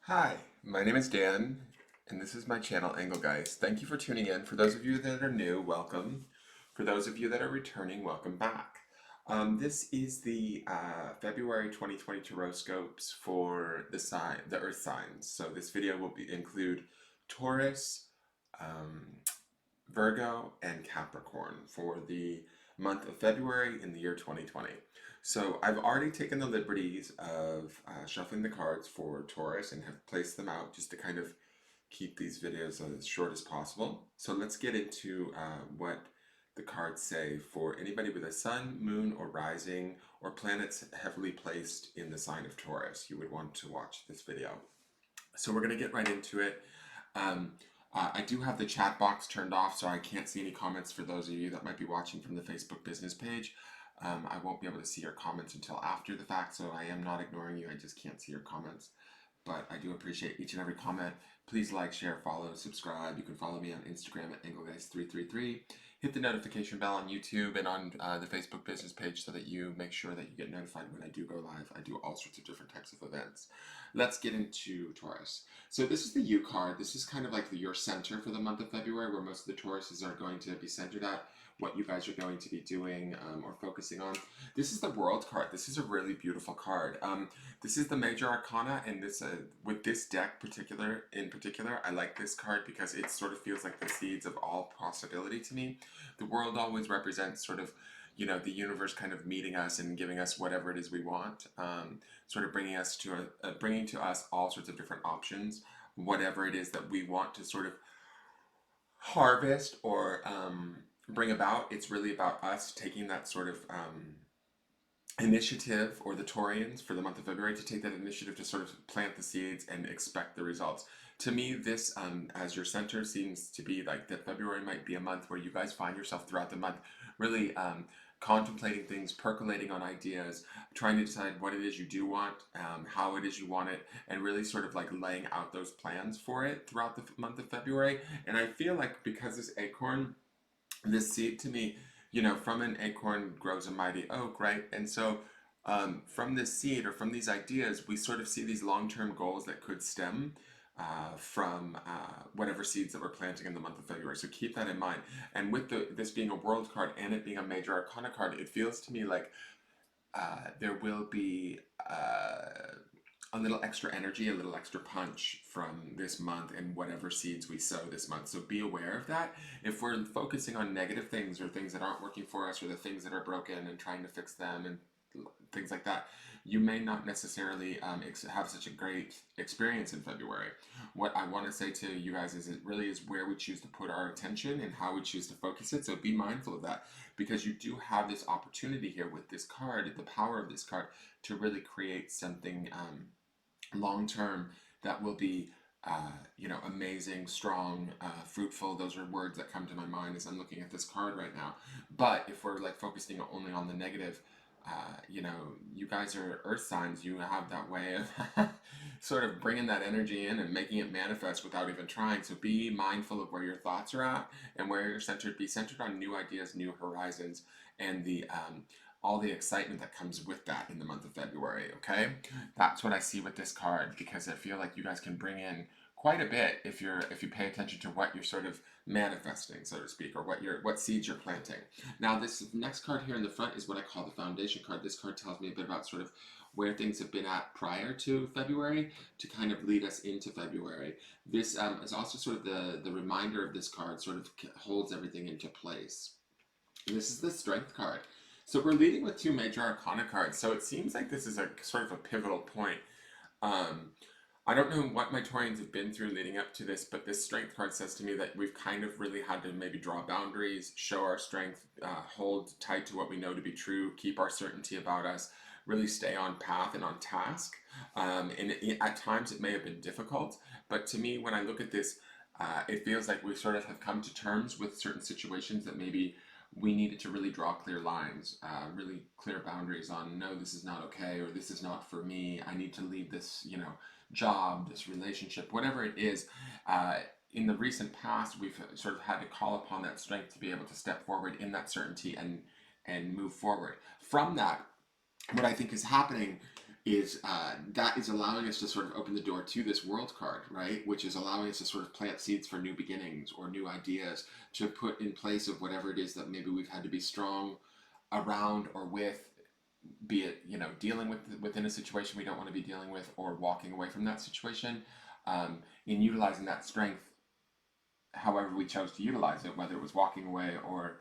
Hi, my name is Dan, and this is my channel, Engelgeist. Thank you for tuning in. For those of you that are new, welcome. For those of you that are returning, welcome back. This is the February 2020 Tarotscopes for the Earth signs. So this video will include Taurus, um, Virgo, and Capricorn for the month of February in the year 2020. So I've already taken the liberties of shuffling the cards for Taurus and have placed them out just to kind of keep these videos as short as possible. So let's get into what the cards say for anybody with a sun, moon, or rising, or planets heavily placed in the sign of Taurus. You would want to watch this video. So we're going to get right into it. Um, I do have the chat box turned off, so I can't see any comments for those of you that might be watching from the Facebook business page. I won't be able to see your comments until after the fact, so I am not ignoring you. I just can't see your comments. But I do appreciate each and every comment. Please like, share, follow, subscribe. You can follow me on Instagram at Engelgeist333. Hit the notification bell on YouTube and on the Facebook business page so that you make sure that you get notified when I do go live. I do all sorts of different types of events. Let's get into Taurus. So this is the U card. This is kind of like your center for the month of February, where most of the Tauruses are going to be centered at, what you guys are going to be doing or focusing on. This is the World card. This is a really beautiful card. This is the major arcana, and this with this deck in particular, I like this card because it sort of feels like the seeds of all possibility to me. The world always represents sort of, the universe kind of meeting us and giving us whatever it is we want, sort of bringing to us all sorts of different options, whatever it is that we want to sort of harvest or bring about. It's really about us taking that sort of initiative, or the Taurians for the month of February to take that initiative to sort of plant the seeds and expect the results. To me, this as your center seems to be like that February might be a month where you guys find yourself throughout the month really contemplating things, percolating on ideas, trying to decide what it is you do want, how it is you want it, and really sort of like laying out those plans for it throughout the month of February. And I feel like because this acorn, this seed to me, from an acorn grows a mighty oak, right? And so from this seed or from these ideas, we sort of see these long-term goals that could stem from whatever seeds that we're planting in the month of February. So keep that in mind. And with this being a world card and it being a major arcana card, it feels to me like there will be a little extra energy, a little extra punch from this month and whatever seeds we sow this month. So be aware of that. If we're focusing on negative things or things that aren't working for us or the things that are broken and trying to fix them and things like that, you may not necessarily have such a great experience in February. What I want to say to you guys is it really is where we choose to put our attention and how we choose to focus it. So be mindful of that, because you do have this opportunity here with this card, the power of this card, to really create something long term that will be amazing, strong, fruitful. Those are words that come to my mind as I'm looking at this card right now. But if we're like focusing only on the negative, you guys are earth signs. You have that way of sort of bringing that energy in and making it manifest without even trying. So be mindful of where your thoughts are at and where you're centered. Be centered on new ideas, new horizons, and the all the excitement that comes with that in the month of February. Okay, that's what I see with this card, because I feel like you guys can bring in quite a bit if you pay attention to what you're sort of manifesting, so to speak, or what seeds you're planting. Now, this next card here in the front is what I call the foundation card. This card tells me a bit about sort of where things have been at prior to February to kind of lead us into February. This is also sort of the reminder of this card sort of holds everything into place. This is the strength card. So we're leading with two major arcana cards. So it seems like this is a sort of a pivotal point. I don't know what my Taurians have been through leading up to this, but this strength card says to me that we've kind of really had to maybe draw boundaries, show our strength, hold tight to what we know to be true, keep our certainty about us, really stay on path and on task. At times it may have been difficult, but to me, when I look at this, it feels like we sort of have come to terms with certain situations that maybe we needed to really draw clear lines, really clear boundaries on, no, this is not okay, or this is not for me. I need to leave this, job, this relationship, whatever it is. In the recent past, we've sort of had to call upon that strength to be able to step forward in that certainty and move forward. From that, what I think is happening is that is allowing us to sort of open the door to this world card, right? Which is allowing us to sort of plant seeds for new beginnings or new ideas to put in place of whatever it is that maybe we've had to be strong around or with, be it, you know, dealing with within a situation we don't want to be dealing with, or walking away from that situation, in utilizing that strength however we chose to utilize it, whether it was walking away or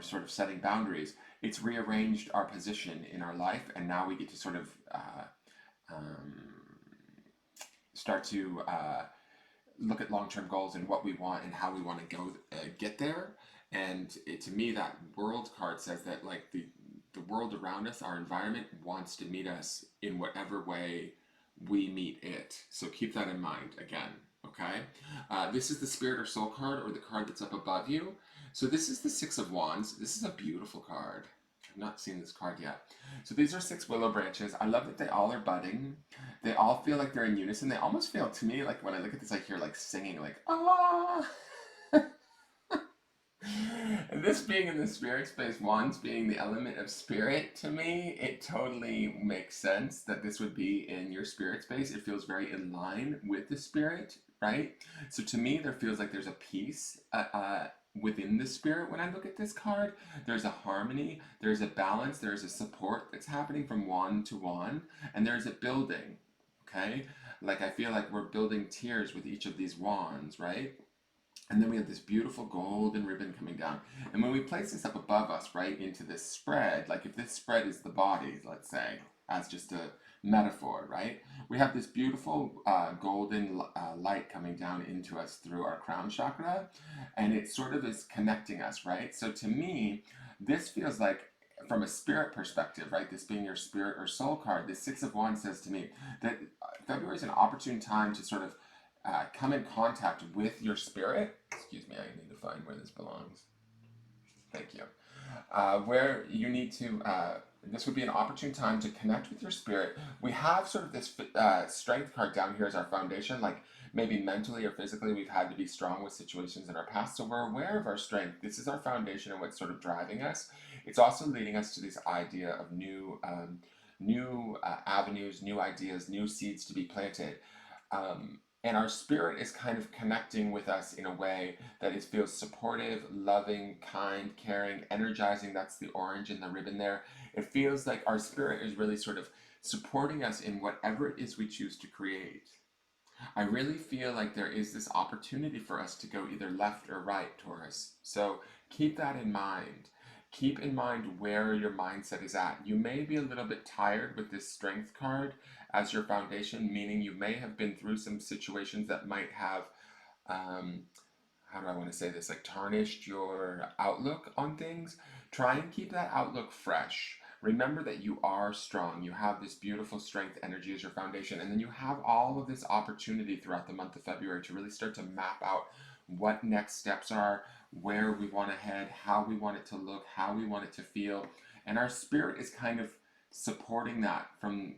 sort of setting boundaries. It's rearranged our position in our life, and now we get to sort of um, start to look at long-term goals and what we want and how we want to go get there. And to me, that world card says that, like, the world around us, our environment, wants to meet us in whatever way we meet it. So keep that in mind again, okay? This is the Spirit or Soul card, or the card that's up above you. So this is the Six of Wands. This is a beautiful card. I've not seen this card yet. So these are 6 willow branches. I love that they all are budding. They all feel like they're in unison. They almost feel, to me, like when I look at this, I hear like singing, like, ah. And this being in the spirit space, wands being the element of spirit, to me, it totally makes sense that this would be in your spirit space. It feels very in line with the spirit, right? So to me, there feels like there's a peace within the spirit when I look at this card. There's a harmony, there's a balance, there's a support that's happening from wand to wand, and there's a building, okay? Like, I feel like we're building tiers with each of these wands, right? And then we have this beautiful golden ribbon coming down. And when we place this up above us, right, into this spread, like if this spread is the body, let's say, as just a metaphor, right? We have this beautiful golden light coming down into us through our crown chakra, and it sort of is connecting us, right? So to me, this feels like, from a spirit perspective, right, this being your spirit or soul card, this Six of Wands says to me that February is an opportune time to sort of come in contact with your spirit. Excuse me, I need to find where this belongs. Thank you. Where you need to, this would be an opportune time to connect with your spirit. We have sort of this strength card down here as our foundation, like maybe mentally or physically we've had to be strong with situations in our past, so we're aware of our strength. This is our foundation and what's sort of driving us. It's also leading us to this idea of new avenues, new ideas, new seeds to be planted. And our spirit is kind of connecting with us in a way that it feels supportive, loving, kind, caring, energizing. That's the orange in the ribbon there. It feels like our spirit is really sort of supporting us in whatever it is we choose to create. I really feel like there is this opportunity for us to go either left or right, Taurus. So keep that in mind. Keep in mind where your mindset is at. You may be a little bit tired with this strength card as your foundation, meaning you may have been through some situations that might have, how do I want to say this, like tarnished your outlook on things. Try and keep that outlook fresh. Remember that you are strong. You have this beautiful strength energy as your foundation, and then you have all of this opportunity throughout the month of February to really start to map out what next steps are, where we want to head, how we want it to look, how we want it to feel. And our spirit is kind of supporting that from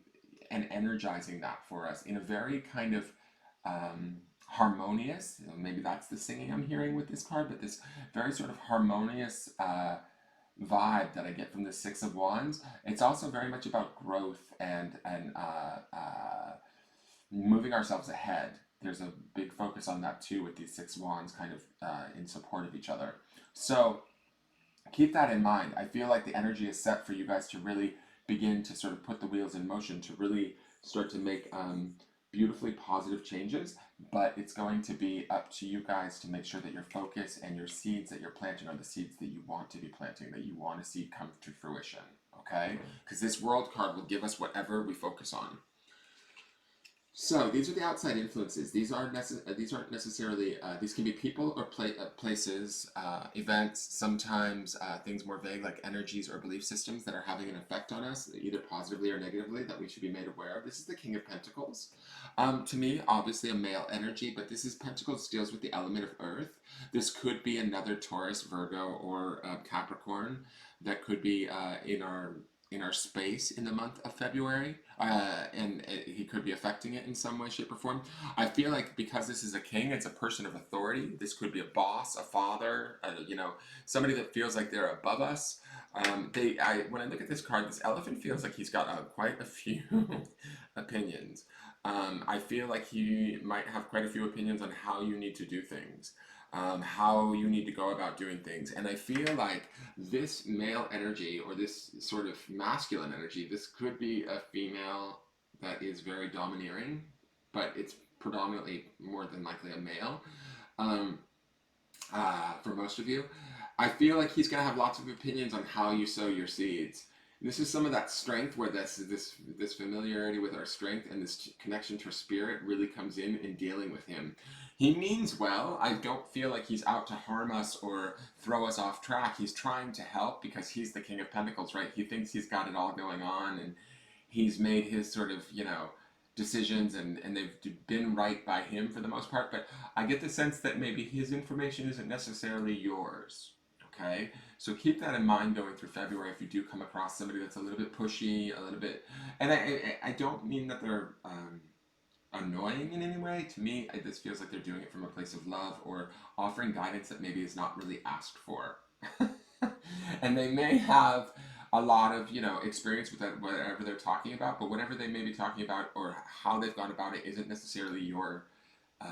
and energizing that for us in a very kind of harmonious, maybe that's the singing I'm hearing with this card, but this very sort of harmonious vibe that I get from the Six of Wands. It's also very much about growth and moving ourselves ahead. There's a big focus on that too with these 6 wands kind of in support of each other. So keep that in mind. I feel like the energy is set for you guys to really begin to sort of put the wheels in motion, to really start to make beautifully positive changes, but it's going to be up to you guys to make sure that your focus and your seeds that you're planting are the seeds that you want to be planting, that you want to see come to fruition, okay? Because this world card will give us whatever we focus on. So these are the outside influences. These aren't necessarily, these can be people or places, events, sometimes things more vague like energies or belief systems that are having an effect on us, either positively or negatively, that we should be made aware of. This is the King of Pentacles. To me, obviously a male energy, but this is Pentacles, deals with the element of earth. This could be another Taurus, Virgo, or Capricorn that could be in our space in the month of February, and he could be affecting it in some way, shape, or form. I feel like because this is a king, it's a person of authority. This could be a boss, a father, somebody that feels like they're above us. When I look at this card, this elephant feels like he's got quite a few opinions. I feel like he might have quite a few opinions on how you need to do things, how you need to go about doing things. And I feel like this male energy or this sort of masculine energy, this could be a female that is very domineering, but it's predominantly more than likely a male. Um, for most of you. I feel like he's going to have lots of opinions on how you sow your seeds. And this is some of that strength where this familiarity with our strength and this connection to our spirit really comes in dealing with him. He means well. I don't feel like he's out to harm us or throw us off track. He's trying to help because he's the King of Pentacles, right? He thinks he's got it all going on, and he's made his sort of, decisions, and they've been right by him for the most part. But I get the sense that maybe his information isn't necessarily yours. Okay, so keep that in mind going through February if you do come across somebody that's a little bit pushy, a little bit, and I don't mean that they're annoying in any way. To me, this feels like they're doing it from a place of love or offering guidance that maybe is not really asked for. And they may have a lot of experience with that, whatever they're talking about, but whatever they may be talking about or how they've gone about it isn't necessarily uh,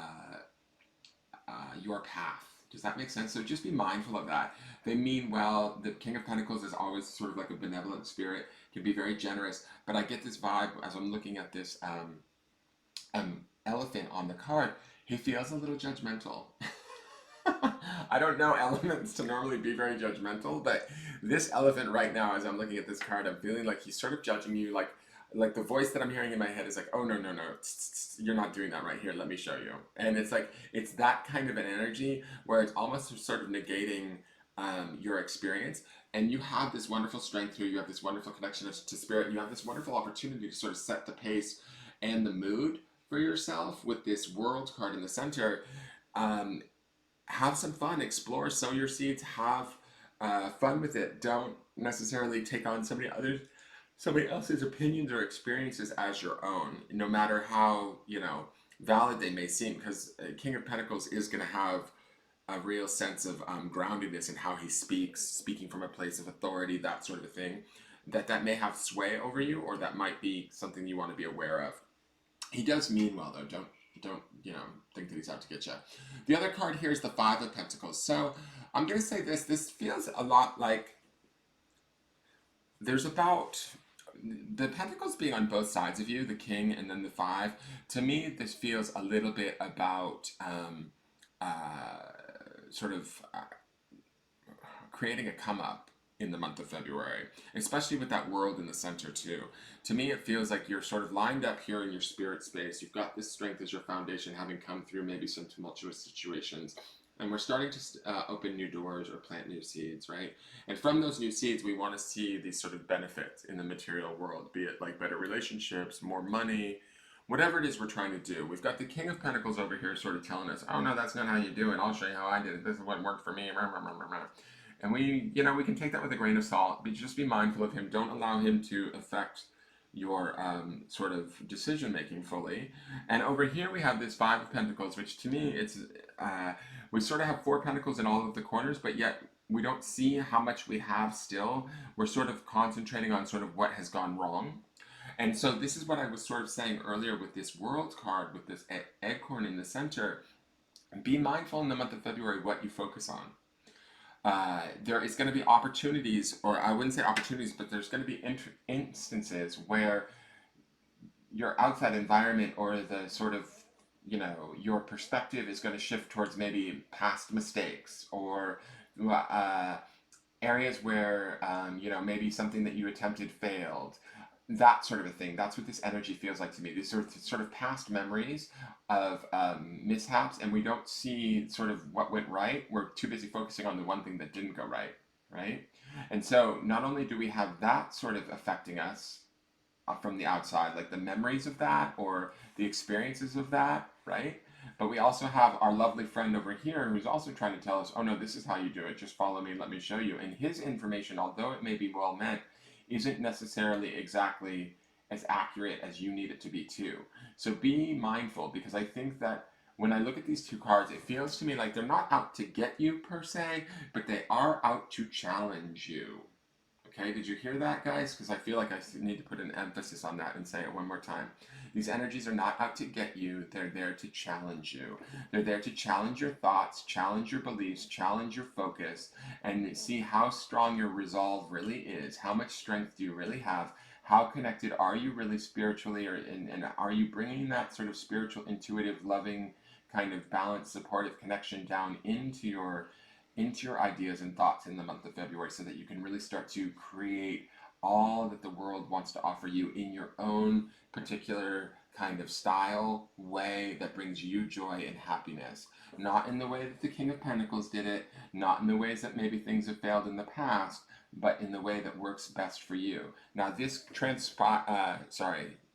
your path. Does that make sense? So just be mindful of that. They mean well. The King of Pentacles is always sort of like a benevolent spirit, can be very generous, but I get this vibe as I'm looking at this elephant on the card. He feels a little judgmental. I don't know elements to normally be very judgmental, but this elephant right now, as I'm looking at this card, I'm feeling like he's sort of judging you, like the voice that I'm hearing in my head is like, oh no, no, no, you're not doing that right here, let me show you. And it's like, it's that kind of an energy where it's almost sort of negating your experience. And you have this wonderful strength here, you have this wonderful connection to spirit, and you have this wonderful opportunity to sort of set the pace and the mood for yourself with this world card in the center. Have some fun, explore, sow your seeds, have fun with it. Don't necessarily take on somebody else's opinions or experiences as your own, no matter how valid they may seem. Because King of Pentacles is going to have a real sense of groundedness in how he speaks, speaking from a place of authority, that sort of a thing. That may have sway over you, or that might be something you want to be aware of. He does mean well, though. Don't think that he's out to get you. The other card here is the Five of Pentacles. So I'm going to say this feels a lot like there's about the Pentacles being on both sides of you, the King and then the Five. To me, this feels a little bit about sort of creating a come up in the month of February, especially with that world in the center too. To me, it feels like you're sort of lined up here in your spirit space. You've got this strength as your foundation, having come through maybe some tumultuous situations. And we're starting to open new doors or plant new seeds, right? And from those new seeds, we want to see these sort of benefits in the material world, be it like better relationships, more money, whatever it is we're trying to do. We've got the King of Pentacles over here sort of telling us, oh no, that's not how you do it. I'll show you how I did it. This is what worked for me. And we can take that with a grain of salt, but just be mindful of him. Don't allow him to affect your sort of decision making fully. And over here we have this Five of Pentacles, which to me, it's we sort of have Four Pentacles in all of the corners, but yet we don't see how much we have still. We're sort of concentrating on sort of what has gone wrong. And so this is what I was sort of saying earlier with this World card, with this acorn in the center. Be mindful in the month of February what you focus on. There is going to be opportunities, or I wouldn't say opportunities, but there's going to be instances where your outside environment or the sort of, your perspective is going to shift towards maybe past mistakes or areas where, maybe something that you attempted failed. That sort of a thing. That's what this energy feels like to me. These sort of past memories of mishaps, and we don't see sort of what went right. We're too busy focusing on the one thing that didn't go right, right? And so not only do we have that sort of affecting us from the outside, like the memories of that or the experiences of that, right? But we also have our lovely friend over here who's also trying to tell us, oh no, this is how you do it. Just follow me, let me show you. And his information, although it may be well meant, isn't necessarily exactly as accurate as you need it to be too. So be mindful, because I think that when I look at these two cards, it feels to me like they're not out to get you per se, but they are out to challenge you. Okay, did you hear that, guys? Because I feel like I need to put an emphasis on that and say it one more time. These energies are not out to get you, they're there to challenge you. They're there to challenge your thoughts, challenge your beliefs, challenge your focus, and see how strong your resolve really is. How much strength do you really have? How connected are you really spiritually, and are you bringing that sort of spiritual, intuitive, loving, kind of balanced, supportive connection down into your ideas and thoughts in the month of February so that you can really start to create all that the world wants to offer you in your own particular kind of style, way that brings you joy and happiness. Not in the way that the King of Pentacles did it, not in the ways that maybe things have failed in the past, but in the way that works best for you. Now this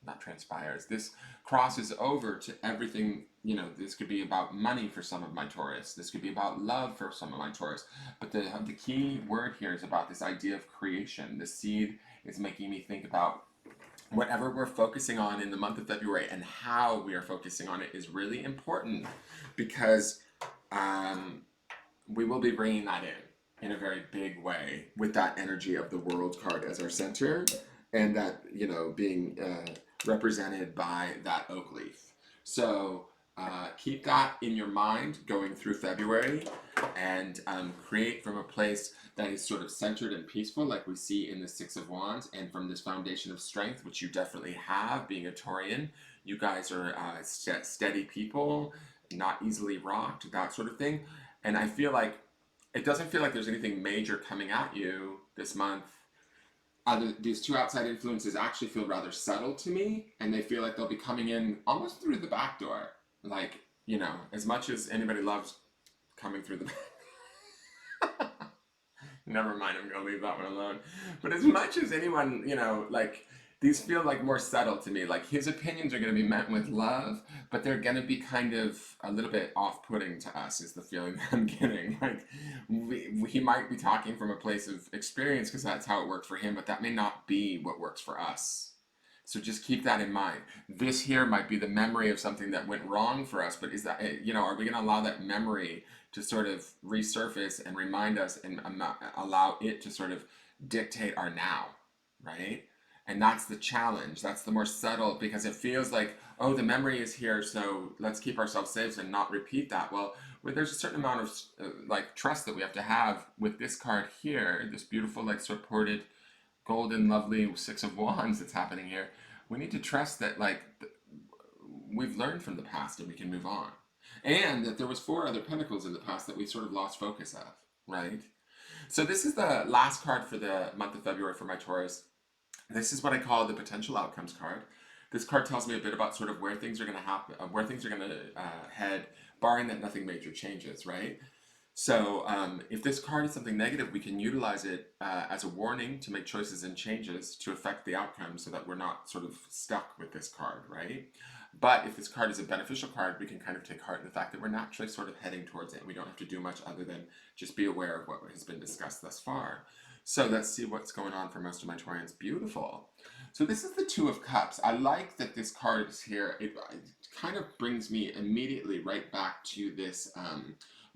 not transpires, this crosses over to everything. You know, this could be about money for some of my Taurus. This could be about love for some of my Taurus. But the key word here is about this idea of creation. The seed is making me think about whatever we're focusing on in the month of February, and how we are focusing on it is really important, because we will be bringing that in a very big way with that energy of the World card as our center, and that, you know, being represented by that oak leaf. So keep that in your mind going through February, and create from a place that is sort of centered and peaceful, like we see in the Six of Wands, and from this foundation of strength, which you definitely have, being a Taurian. You guys are steady people, not easily rocked, that sort of thing. And I feel like it doesn't feel like there's anything major coming at you this month. These two outside influences actually feel rather subtle to me, and they feel like they'll be coming in almost through the back door. Like, you know, as much as anybody loves coming through the back. Never mind, I'm gonna leave that one alone. But as much as anyone, you know, like, these feel like more subtle to me. Like, his opinions are gonna be met with love, but they're gonna be kind of a little bit off-putting to us, is the feeling that I'm getting. Like, he might be talking from a place of experience because that's how it worked for him, but that may not be what works for us. So just keep that in mind. This here might be the memory of something that went wrong for us, but is that, you know, are we going to allow that memory to sort of resurface and remind us, and allow it to sort of dictate our now, right? And that's the challenge. That's the more subtle, because it feels like, oh, the memory is here, so let's keep ourselves safe and not repeat that. Well, there's a certain amount of like trust that we have to have with this card here, this beautiful, like, supported golden, lovely Six of Wands that's happening here. We need to trust that, like, we've learned from the past and we can move on. And that there was 4 other pentacles in the past that we sort of lost focus of, right? So this is the last card for the month of February for my Taurus. This is what I call the potential outcomes card. This card tells me a bit about sort of where things are going to happen, where things are going to head, barring that nothing major changes, right? So if this card is something negative, we can utilize it as a warning to make choices and changes to affect the outcome, so that we're not sort of stuck with this card, right? But if this card is a beneficial card, we can kind of take heart in the fact that we're naturally sort of heading towards it. We don't have to do much other than just be aware of what has been discussed thus far. So let's see what's going on for most of my Taurians. Beautiful. So this is the Two of Cups. I like that this card is here. It kind of brings me immediately right back to this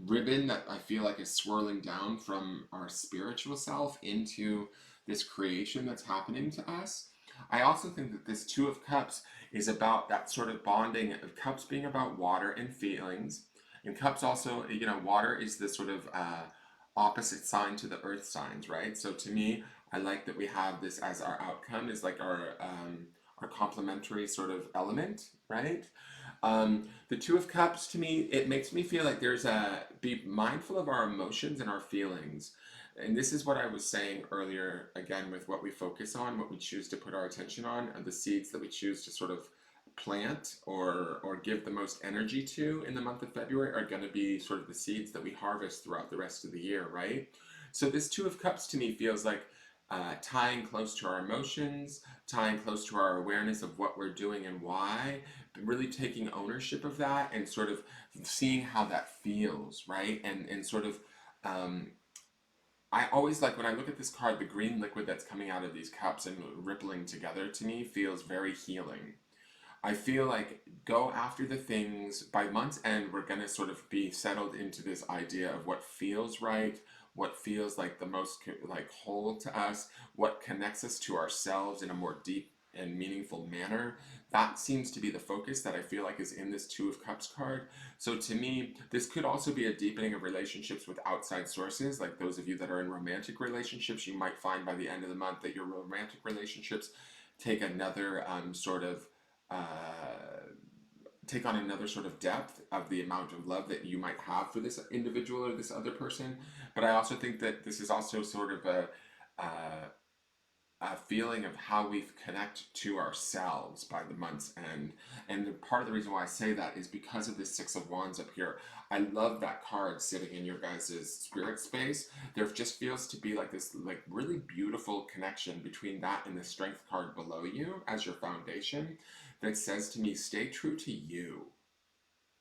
ribbon that I feel like is swirling down from our spiritual self into this creation that's happening to us. I also think that this Two of Cups is about that sort of bonding of cups being about water and feelings. And cups also, you know, water is the sort of opposite sign to the earth signs, right? So to me, I like that we have this as our outcome, is like our complementary sort of element, right? The Two of Cups, to me, it makes me feel like be mindful of our emotions and our feelings. And this is what I was saying earlier, again, with what we focus on, what we choose to put our attention on, and the seeds that we choose to sort of plant or give the most energy to in the month of February are going to be sort of the seeds that we harvest throughout the rest of the year, right? So this Two of Cups to me feels like tying close to our emotions, tying close to our awareness of what we're doing and why, but really taking ownership of that and sort of seeing how that feels, right? And sort of I always like, when I look at this card, the green liquid that's coming out of these cups and rippling together, to me feels very healing. I feel like go after the things. By month's end, we're going to sort of be settled into this idea of what feels right, what feels like the most like whole to us, what connects us to ourselves in a more deep and meaningful manner. That seems to be the focus that I feel like is in this Two of Cups card. So to me, this could also be a deepening of relationships with outside sources. Like those of you that are in romantic relationships, you might find by the end of the month that your romantic relationships take another take on another sort of depth of the amount of love that you might have for this individual or this other person. But I also think that this is also sort of a, a feeling of how we connect to ourselves by the month's end. And part of the reason why I say that is because of this Six of Wands up here. I love that card sitting in your guys' spirit space. There just feels to be like this like really beautiful connection between that and the Strength card below you as your foundation that says to me, stay true to you.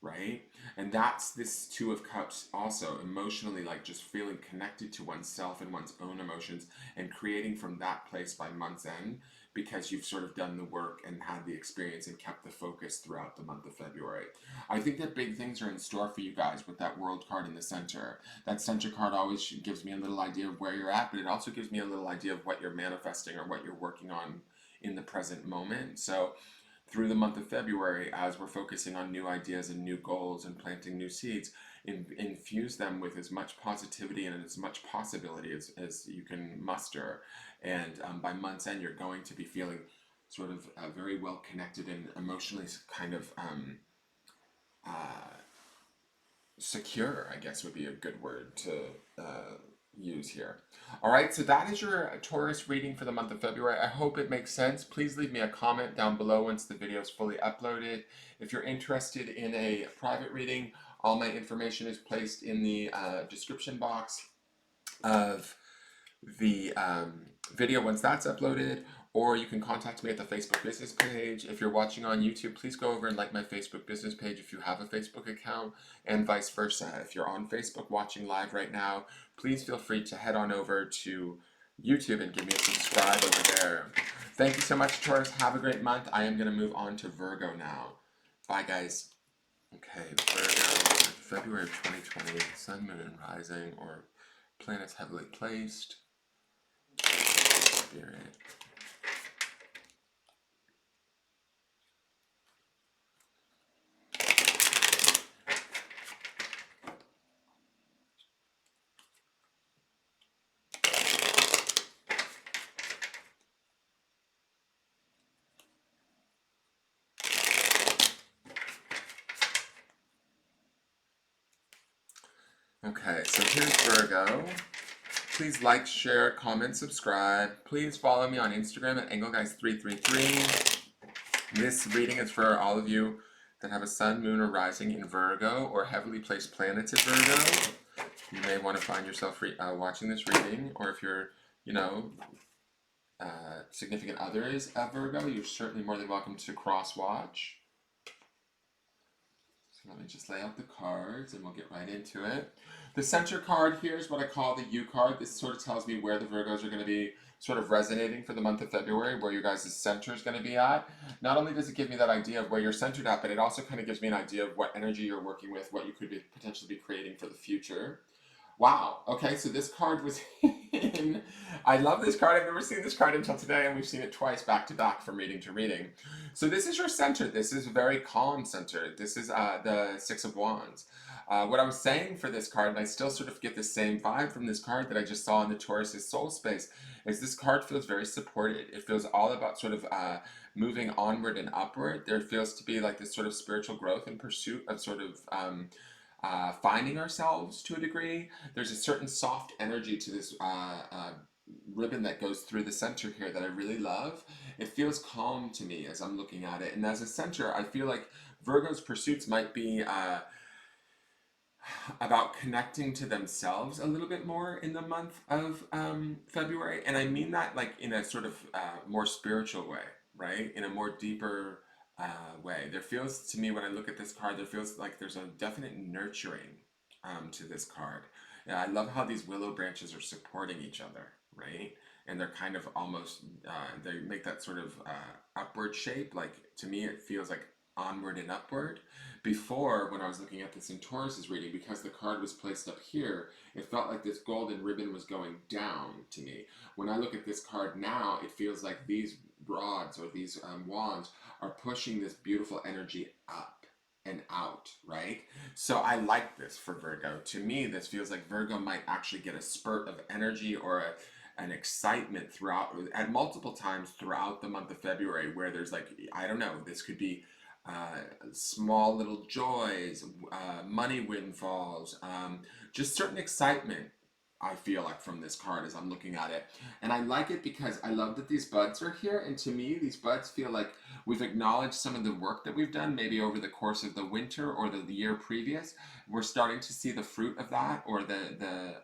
Right? And that's this Two of Cups also emotionally, like just feeling connected to oneself and one's own emotions and creating from that place by month's end because you've sort of done the work and had the experience and kept the focus throughout the month of February. I think that big things are in store for you guys with that World card in the center. That center card always gives me a little idea of where you're at, but it also gives me a little idea of what you're manifesting or what you're working on in the present moment. So through the month of February, as we're focusing on new ideas and new goals and planting new seeds, infuse them with as much positivity and as much possibility as you can muster. And by month's end, you're going to be feeling sort of very well connected and emotionally kind of secure, I guess would be a good word to use here. All right, so that is your Taurus reading for the month of February. I hope it makes sense. Please leave me a comment down below once the video is fully uploaded. If you're interested in a private reading, all my information is placed in the description box of the video once that's uploaded, or you can contact me at the Facebook business page. If you're watching on YouTube, please go over and like my Facebook business page if you have a Facebook account, and vice versa. If you're on Facebook watching live right now, please feel free to head on over to YouTube and give me a subscribe over there. Thank you so much, Taurus. Have a great month. I am going to move on to Virgo now. Bye, guys. Okay, Virgo, February of 2020, Sun, Moon, and Rising, or planets heavily placed. Spirit. Okay, so here's Virgo. Please like, share, comment, subscribe. Please follow me on Instagram at Engelgeist333. This reading is for all of you that have a sun, moon, or rising in Virgo or heavily placed planets in Virgo. You may want to find yourself watching this reading, or if you're, significant other is a Virgo, you're certainly more than welcome to cross-watch. So let me just lay out the cards and we'll get right into it. The center card here is what I call the U card. This sort of tells me where the Virgos are going to be sort of resonating for the month of February, where your guys' center is going to be at. Not only does it give me that idea of where you're centered at, but it also kind of gives me an idea of what energy you're working with, what you could be potentially be creating for the future. Wow. Okay, so this card was in. I love this card. I've never seen this card until today, and we've seen it twice back to back from reading to reading. So this is your center. This is a very calm center. This is the Six of Wands. What I was saying for this card, and I still sort of get the same vibe from this card that I just saw in the Taurus' soul space, is this card feels very supported. It feels all about sort of moving onward and upward. There feels to be like this sort of spiritual growth and pursuit of sort of finding ourselves to a degree. There's a certain soft energy to this ribbon that goes through the center here that I really love. It feels calm to me as I'm looking at it. And as a center, I feel like Virgo's pursuits might be about connecting to themselves a little bit more in the month of February. And I mean that like in a sort of more spiritual way, right? In a more deeper way. There feels to me when I look at this card, there feels like there's a definite nurturing to this card. And I love how these willow branches are supporting each other, right? And they're kind of almost, they make that sort of upward shape. Like to me, it feels like onward and upward. Before, when I was looking at this in Taurus's reading, because the card was placed up here, it felt like this golden ribbon was going down to me. When I look at this card now, it feels like these rods or these wands are pushing this beautiful energy up and out, right? So I like this for Virgo. To me, this feels like Virgo might actually get a spurt of energy or an excitement throughout, at multiple times throughout the month of February, where there's like, I don't know, this could be small little joys, money windfalls, just certain excitement. I feel like from this card as I'm looking at it. And I like it because I love that these buds are here. And to me, these buds feel like we've acknowledged some of the work that we've done, maybe over the course of the winter or the year previous. We're starting to see the fruit of that, or the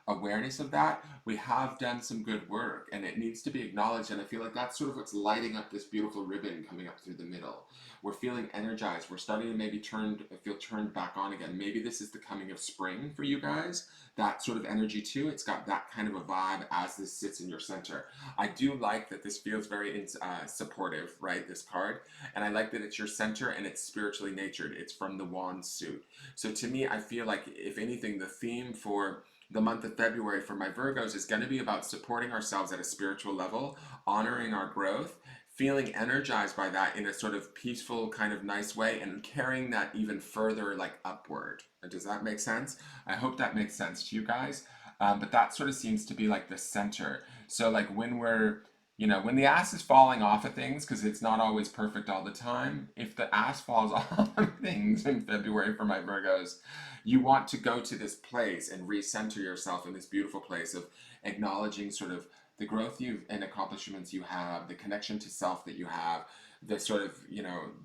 awareness of that. We have done some good work and it needs to be acknowledged. And I feel like that's sort of what's lighting up this beautiful ribbon coming up through the middle. We're feeling energized. We're starting to maybe feel turned back on again. Maybe this is the coming of spring for you guys. That sort of energy too. It's got that kind of a vibe as this sits in your center. I do like that this feels very supportive, right? This card. And I like that it's your center and it's spiritually natured. It's from the wand suit. So to me, I feel like if anything, the theme for the month of February for my Virgos is going to be about supporting ourselves at a spiritual level, honoring our growth, feeling energized by that in a sort of peaceful, kind of nice way, and carrying that even further, like upward. Does that make sense? I hope that makes sense to you guys. But that sort of seems to be like the center. So, like when when the ass is falling off of things, because it's not always perfect all the time, if the ass falls off of things in February for my Virgos, you want to go to this place and recenter yourself in this beautiful place of acknowledging sort of the growth and accomplishments you have, the connection to self that you have, the sort of,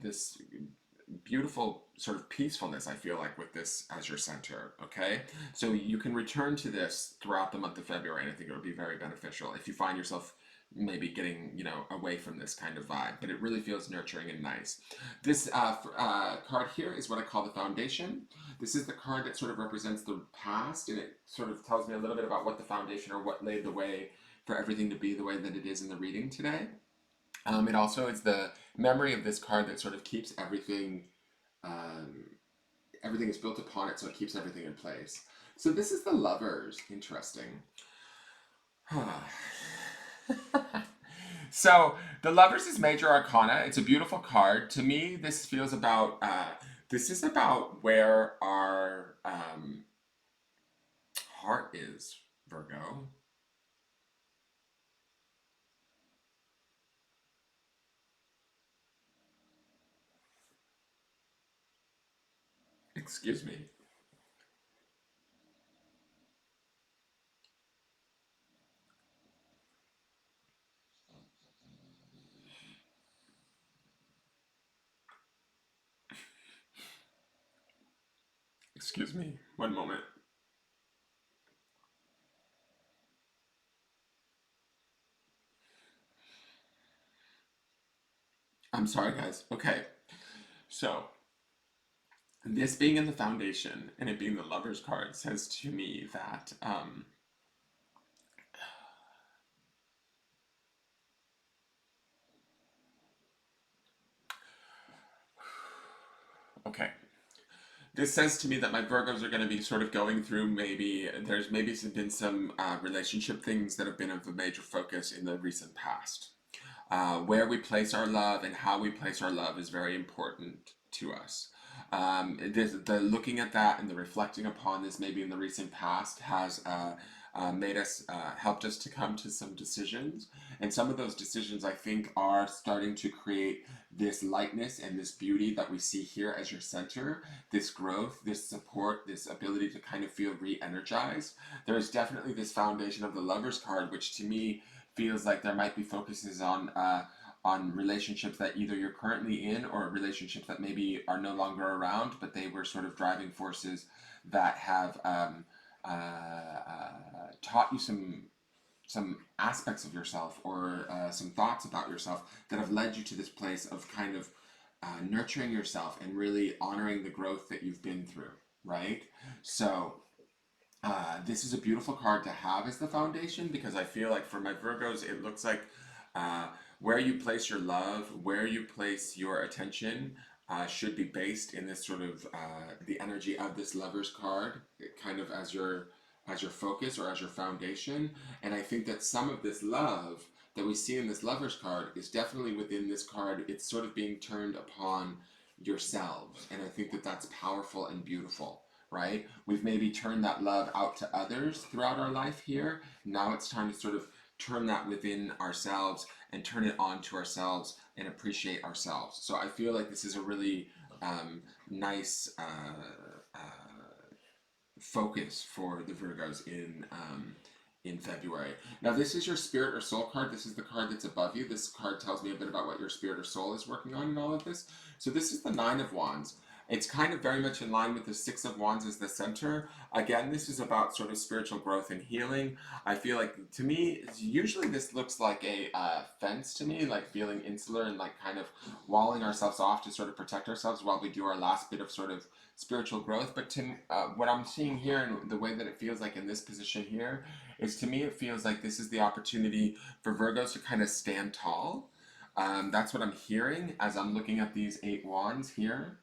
this beautiful sort of peacefulness I feel like with this as your center, okay? So you can return to this throughout the month of February, and I think it would be very beneficial if you find yourself maybe getting, away from this kind of vibe, but it really feels nurturing and nice. This card here is what I call the foundation. This is the card that sort of represents the past, and it sort of tells me a little bit about what the foundation or what laid the way for everything to be the way that it is in the reading today. It also is the memory of this card that sort of keeps everything, everything is built upon it, so it keeps everything in place. So this is the Lovers. Interesting. So the Lovers is major arcana. It's a beautiful card. To me, this feels about, this is about where our heart is, Virgo. Excuse me. Excuse me. One moment. I'm sorry, guys. Okay. So, this being in the foundation and it being the Lovers card says to me that, okay. This says to me that my Virgos are going to be sort of going through there's been some relationship things that have been of a major focus in the recent past. Where we place our love and how we place our love is very important to us. The looking at that and the reflecting upon this maybe in the recent past has made us helped us to come to some decisions, and some of those decisions I think are starting to create this lightness and this beauty that we see here as your center, this growth, this support, this ability to kind of feel re-energized. There is definitely this foundation of the Lovers card, which to me feels like there might be focuses on relationships that either you're currently in or relationships that maybe are no longer around, but they were sort of driving forces that have taught you some aspects of yourself or some thoughts about yourself that have led you to this place of kind of nurturing yourself and really honoring the growth that you've been through, right? So this is a beautiful card to have as the foundation, because I feel like for my Virgos, it looks like where you place your love, where you place your attention, should be based in this sort of the energy of this Lovers card, kind of as your focus or as your foundation. And I think that some of this love that we see in this Lovers card is definitely within this card. It's sort of being turned upon yourselves, and I think that that's powerful and beautiful. Right? We've maybe turned that love out to others throughout our life here. Now it's time to sort of turn that within ourselves and turn it on to ourselves and appreciate ourselves. So I feel like this is a really nice focus for the Virgos in February. Now this is your spirit or soul card. This is the card that's above you. This card tells me a bit about what your spirit or soul is working on in all of this. So this is the Nine of Wands. It's kind of very much in line with the Six of Wands as the center. Again, this is about sort of spiritual growth and healing. I feel like, to me, usually this looks like a fence to me, like feeling insular and like kind of walling ourselves off to sort of protect ourselves while we do our last bit of sort of spiritual growth. But to what I'm seeing here and the way that it feels like in this position here is, to me, it feels like this is the opportunity for Virgos to kind of stand tall. That's what I'm hearing as I'm looking at these 8 wands here.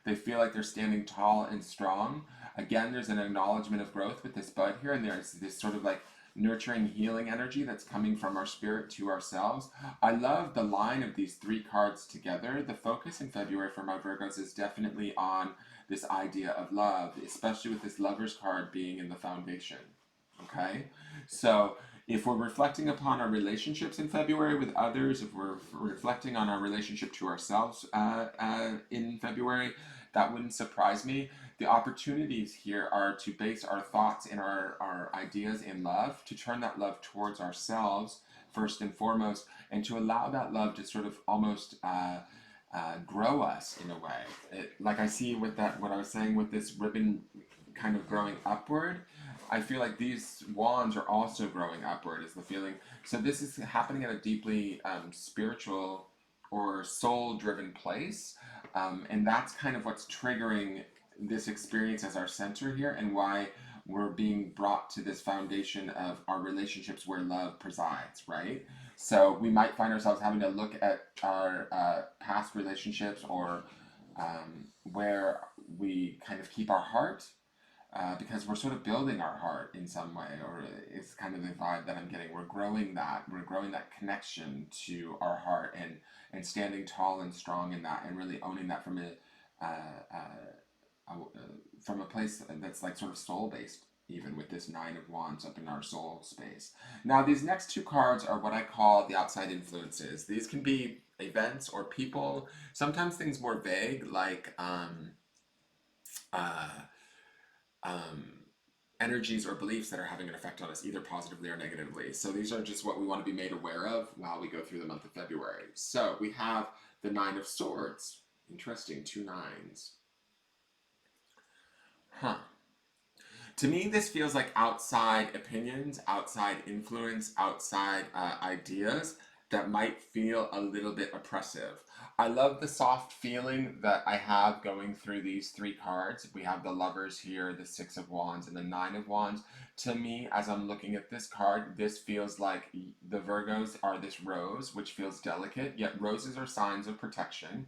They feel like they're standing tall and strong. Again, there's an acknowledgement of growth with this bud here, and there's this sort of like nurturing, healing energy that's coming from our spirit to ourselves. I love the line of these 3 cards together. The focus in February for my Virgos is definitely on this idea of love, especially with this Lovers card being in the foundation. Okay? So if we're reflecting upon our relationships in February with others, if we're reflecting on our relationship to ourselves in February, that wouldn't surprise me. The opportunities here are to base our thoughts and our ideas in love, to turn that love towards ourselves first and foremost, and to allow that love to sort of almost grow us in a way. Like I see with that, what I was saying with this ribbon kind of growing upward, I feel like these wands are also growing upward is the feeling. So this is happening at a deeply spiritual or soul-driven place. And that's kind of what's triggering this experience as our center here, and why we're being brought to this foundation of our relationships where love presides, right? So we might find ourselves having to look at our past relationships, or where we kind of keep our heart, because we're sort of building our heart in some way, or it's kind of the vibe that I'm getting. We're growing that connection to our heart, and standing tall and strong in that, and really owning that from a place that's like sort of soul based, even with this 9 of Wands up in our soul space. Now these next 2 cards are what I call the outside influences. These can be events or people, sometimes things more vague, like energies or beliefs that are having an effect on us, either positively or negatively. So these are just what we want to be made aware of while we go through the month of February. So we have the 9 of Swords. Interesting, 2 nines. To me, this feels like outside opinions, outside influence, outside ideas that might feel a little bit oppressive. I love the soft feeling that I have going through these 3 cards. We have the Lovers here, the 6 of Wands, and the 9 of Wands. To me, as I'm looking at this card, this feels like the Virgos are this rose, which feels delicate, yet roses are signs of protection.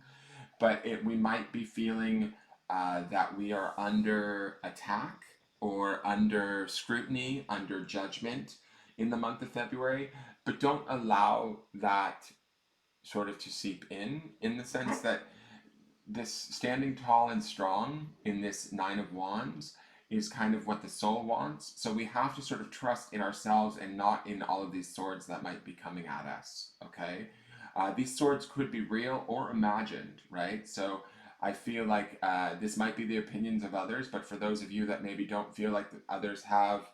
But we might be feeling that we are under attack, or under scrutiny, under judgment in the month of February, but don't allow that sort of to seep in the sense that this standing tall and strong in this 9 of Wands is kind of what the soul wants. So we have to sort of trust in ourselves and not in all of these swords that might be coming at us, okay? These swords could be real or imagined, right? So I feel like this might be the opinions of others, but for those of you that maybe don't feel like others have,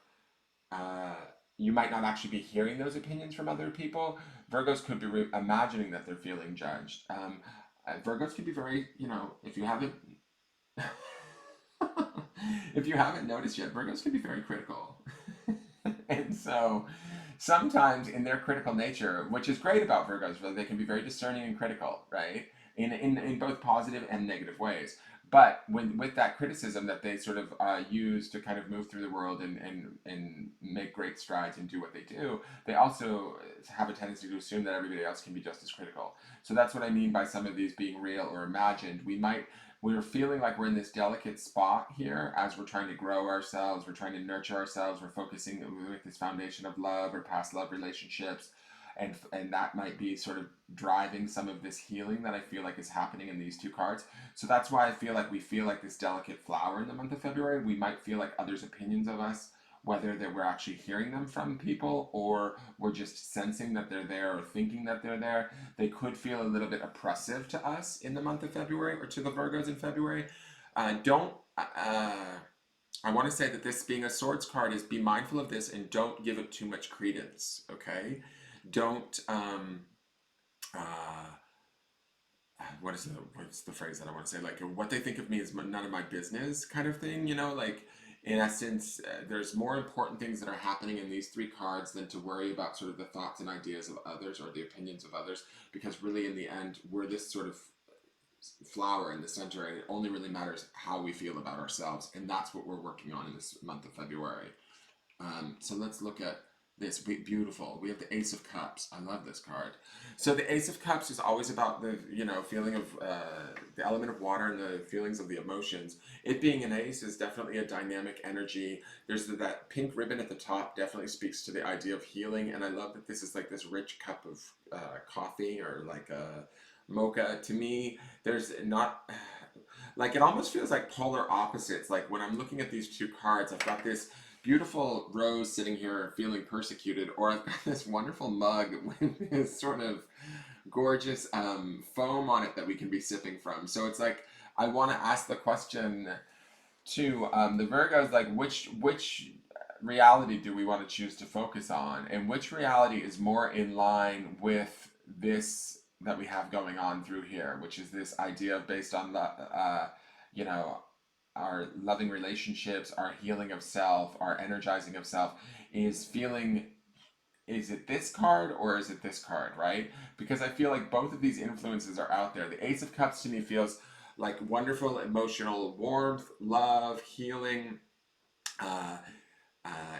you might not actually be hearing those opinions from other people. Virgos could be imagining that they're feeling judged. Virgos could be very, if you haven't, if you haven't noticed yet, Virgos can be very critical. And so sometimes in their critical nature, which is great about Virgos, they can be very discerning and critical, right? In both positive and negative ways. But with that criticism that they sort of use to kind of move through the world and make great strides and do what they do, they also have a tendency to assume that everybody else can be just as critical. So that's what I mean by some of these being real or imagined. We're feeling like we're in this delicate spot here as we're trying to grow ourselves, we're trying to nurture ourselves, we're focusing with this foundation of love or past love relationships, and that might be sort of driving some of this healing that I feel like is happening in these two cards. So that's why I feel like we feel like this delicate flower in the month of February. We might feel like others' opinions of us, whether that we're actually hearing them from people or we're just sensing that they're there or thinking that they're there, they could feel a little bit oppressive to us in the month of February or to the Virgos in February. Don't I want to say that this being a swords card is be mindful of this and don't give it too much credence, okay? Don't uh what's the phrase that I want to say, like what they think of me is none of my business kind of thing, you know, like in essence, there's more important things that are happening in these three cards than to worry about sort of the thoughts and ideas of others or the opinions of others, because really in the end we're this sort of flower in the center, and it only really matters how we feel about ourselves, and that's what we're working on in this month of February. So let's look at this. Beautiful. We have the Ace of Cups. I love this card. So the Ace of Cups is always about the, you know, feeling of the element of water and the feelings of the emotions. It being an ace is definitely a dynamic energy. There's that pink ribbon at the top, definitely speaks to the idea of healing, and I love that this is like this rich cup of coffee or like a mocha. To me, there's not like, it almost feels like polar opposites. Like when I'm looking at these two cards, I've got this beautiful rose sitting here feeling persecuted, or I've got this wonderful mug with this sort of gorgeous foam on it that we can be sipping from. So it's like I want to ask the question to the Virgos, like which reality do we want to choose to focus on, and which reality is more in line with this that we have going on through here, which is this idea of based on the you know, our loving relationships, our healing of self, our energizing of self, is feeling, is it this card or is it this card, right? Because I feel like both of these influences are out there. The Ace of Cups to me feels like wonderful emotional warmth, love, healing. Uh,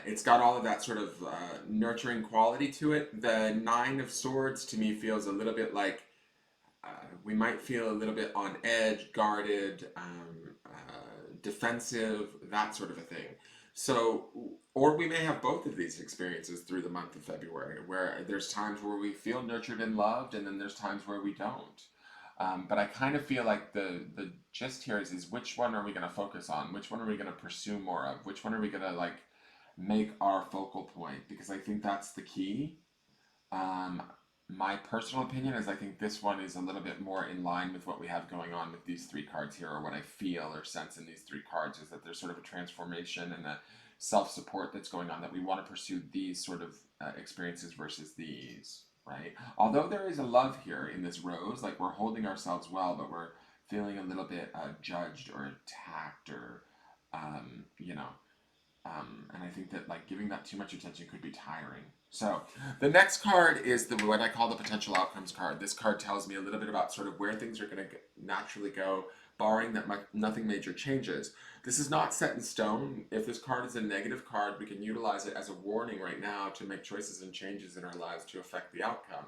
it's got all of that sort of nurturing quality to it. The Nine of Swords to me feels a little bit like we might feel a little bit on edge, guarded, defensive, that sort of a thing. So, or we may have both of these experiences through the month of February, where there's times where we feel nurtured and loved, and then there's times where we don't. But I kind of feel like the gist here is which one are we going to focus on? Which one are we going to pursue more of? Which one are we going to like make our focal point? Because I think that's the key. Um, my personal opinion is I think this one is a little bit more in line with what we have going on with these three cards here, or what I feel or sense in these three cards is that there's sort of a transformation and a self-support that's going on, that we want to pursue these sort of experiences versus these, right? Although there is a love here in this rose, like we're holding ourselves well, but we're feeling a little bit judged or attacked or, you know, and I think that like giving that too much attention could be tiring. So the next card is the what I call the potential outcomes card. This card tells me a little bit about sort of where things are going to naturally go, barring that nothing major changes. This is not set in stone. If this card is a negative card, we can utilize it as a warning right now to make choices and changes in our lives to affect the outcome.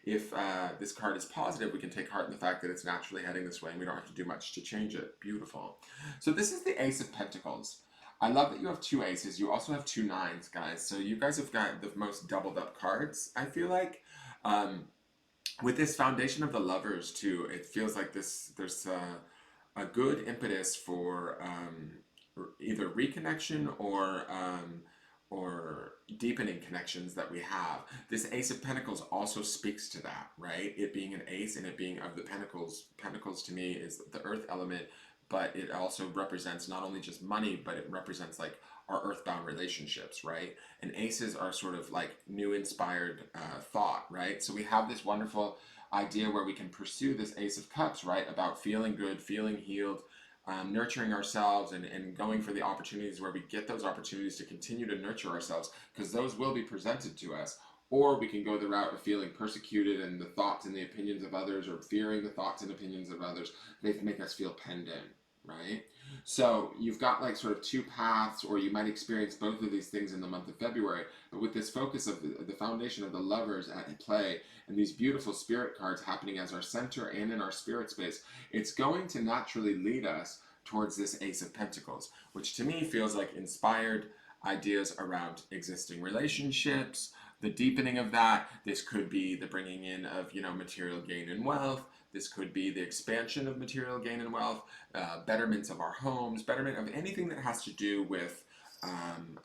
If this card is positive, we can take heart in the fact that it's naturally heading this way and we don't have to do much to change it. Beautiful. So this is the Ace of Pentacles. I love that you have two aces. You also have two nines, guys. So you guys have got the most doubled up cards, I feel like. With this foundation of the lovers, too, it feels like there's a good impetus for either reconnection or deepening connections that we have. This Ace of Pentacles also speaks to that, right? It being an ace and it being of the pentacles. Pentacles to me is the earth element, but it also represents not only just money, but it represents like our earthbound relationships, right? And aces are sort of like new inspired thought, right? So we have this wonderful idea where we can pursue this Ace of Cups, right? About feeling good, feeling healed, nurturing ourselves, and going for the opportunities where we get those opportunities to continue to nurture ourselves, because those will be presented to us. Or we can go the route of feeling persecuted and the thoughts and the opinions of others, or fearing the thoughts and opinions of others, they make us feel penned in, right? So you've got like sort of two paths, or you might experience both of these things in the month of February. But with this focus of the foundation of the lovers at play, and these beautiful spirit cards happening as our center and in our spirit space, it's going to naturally lead us towards this Ace of Pentacles, which to me feels like inspired ideas around existing relationships, the deepening of that. This could be the bringing in of, you know, material gain and wealth. This could be the expansion of material gain and wealth, betterments of our homes, betterment of anything that has to do with um,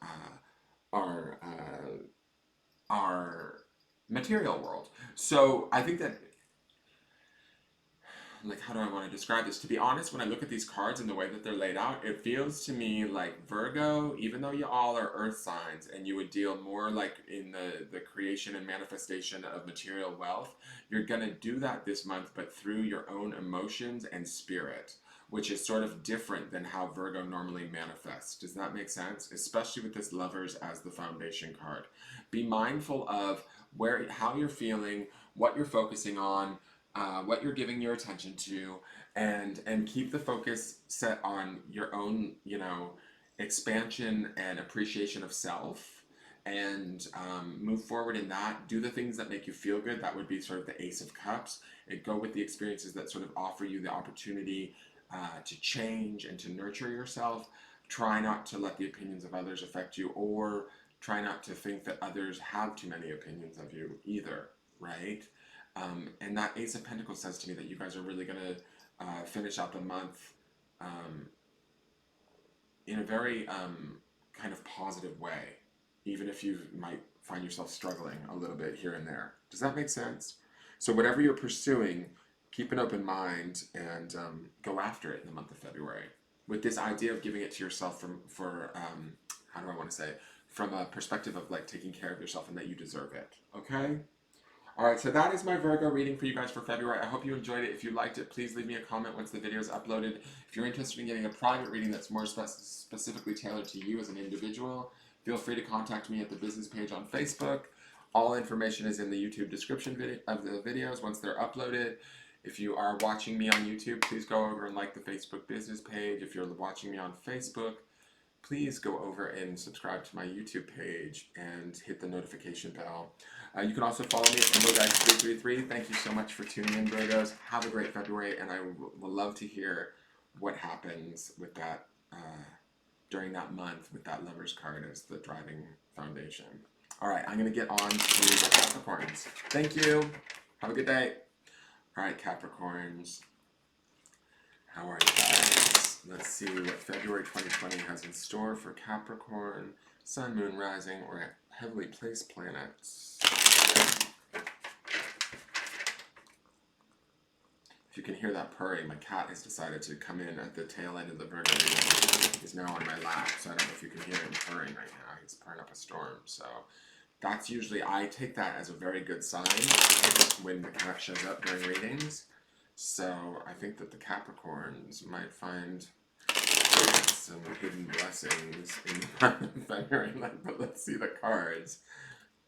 our our material world. So I think that, like, how do I want to describe this? To be honest, when I look at these cards and the way that they're laid out, it feels to me like Virgo, even though you all are earth signs and you would deal more like in the creation and manifestation of material wealth, you're going to do that this month, but through your own emotions and spirit, which is sort of different than how Virgo normally manifests. Does that make sense? Especially with this lovers as the foundation card. Be mindful of how you're feeling, what you're focusing on, what you're giving your attention to, and keep the focus set on your own, you know, expansion and appreciation of self, and move forward in that. Do the things that make you feel good. That would be sort of the Ace of Cups. And go with the experiences that sort of offer you the opportunity to change and to nurture yourself. Try not to let the opinions of others affect you, or try not to think that others have too many opinions of you either, right? And that Ace of Pentacles says to me that you guys are really going to finish out the month in a very kind of positive way, even if you might find yourself struggling a little bit here and there. Does that make sense? So whatever you're pursuing, keep an open mind and go after it in the month of February, with this idea of giving it to yourself how do I want to say, from a perspective of like taking care of yourself and that you deserve it. Okay? Alright, so that is my Virgo reading for you guys for February. I hope you enjoyed it. If you liked it, please leave me a comment once the video is uploaded. If you're interested in getting a private reading that's more specifically tailored to you as an individual, feel free to contact me at the business page on Facebook. All information is in the YouTube description of the videos once they're uploaded. If you are watching me on YouTube, please go over and like the Facebook business page. If you're watching me on Facebook, please go over and subscribe to my YouTube page and hit the notification bell. You can also follow me at Engelgeist333. Thank you so much for tuning in, Virgos. Have a great February, and I will love to hear what happens with that during that month with that Lovers card as the driving foundation. All right, I'm going to get on to the Capricorns. Thank you. Have a good day. All right, Capricorns. How are you guys? Let's see what February 2020 has in store for Capricorn, Sun, Moon, Rising, or heavily placed planets. If you can hear that purring, my cat has decided to come in at the tail end of the Virgo reading. He's now on my lap, so I don't know if you can hear him purring right now. He's purring up a storm, so that's usually, I take that as a very good sign when the cat shows up during readings. So I think that the Capricorns might find some hidden blessings in the month of February. But let's see the cards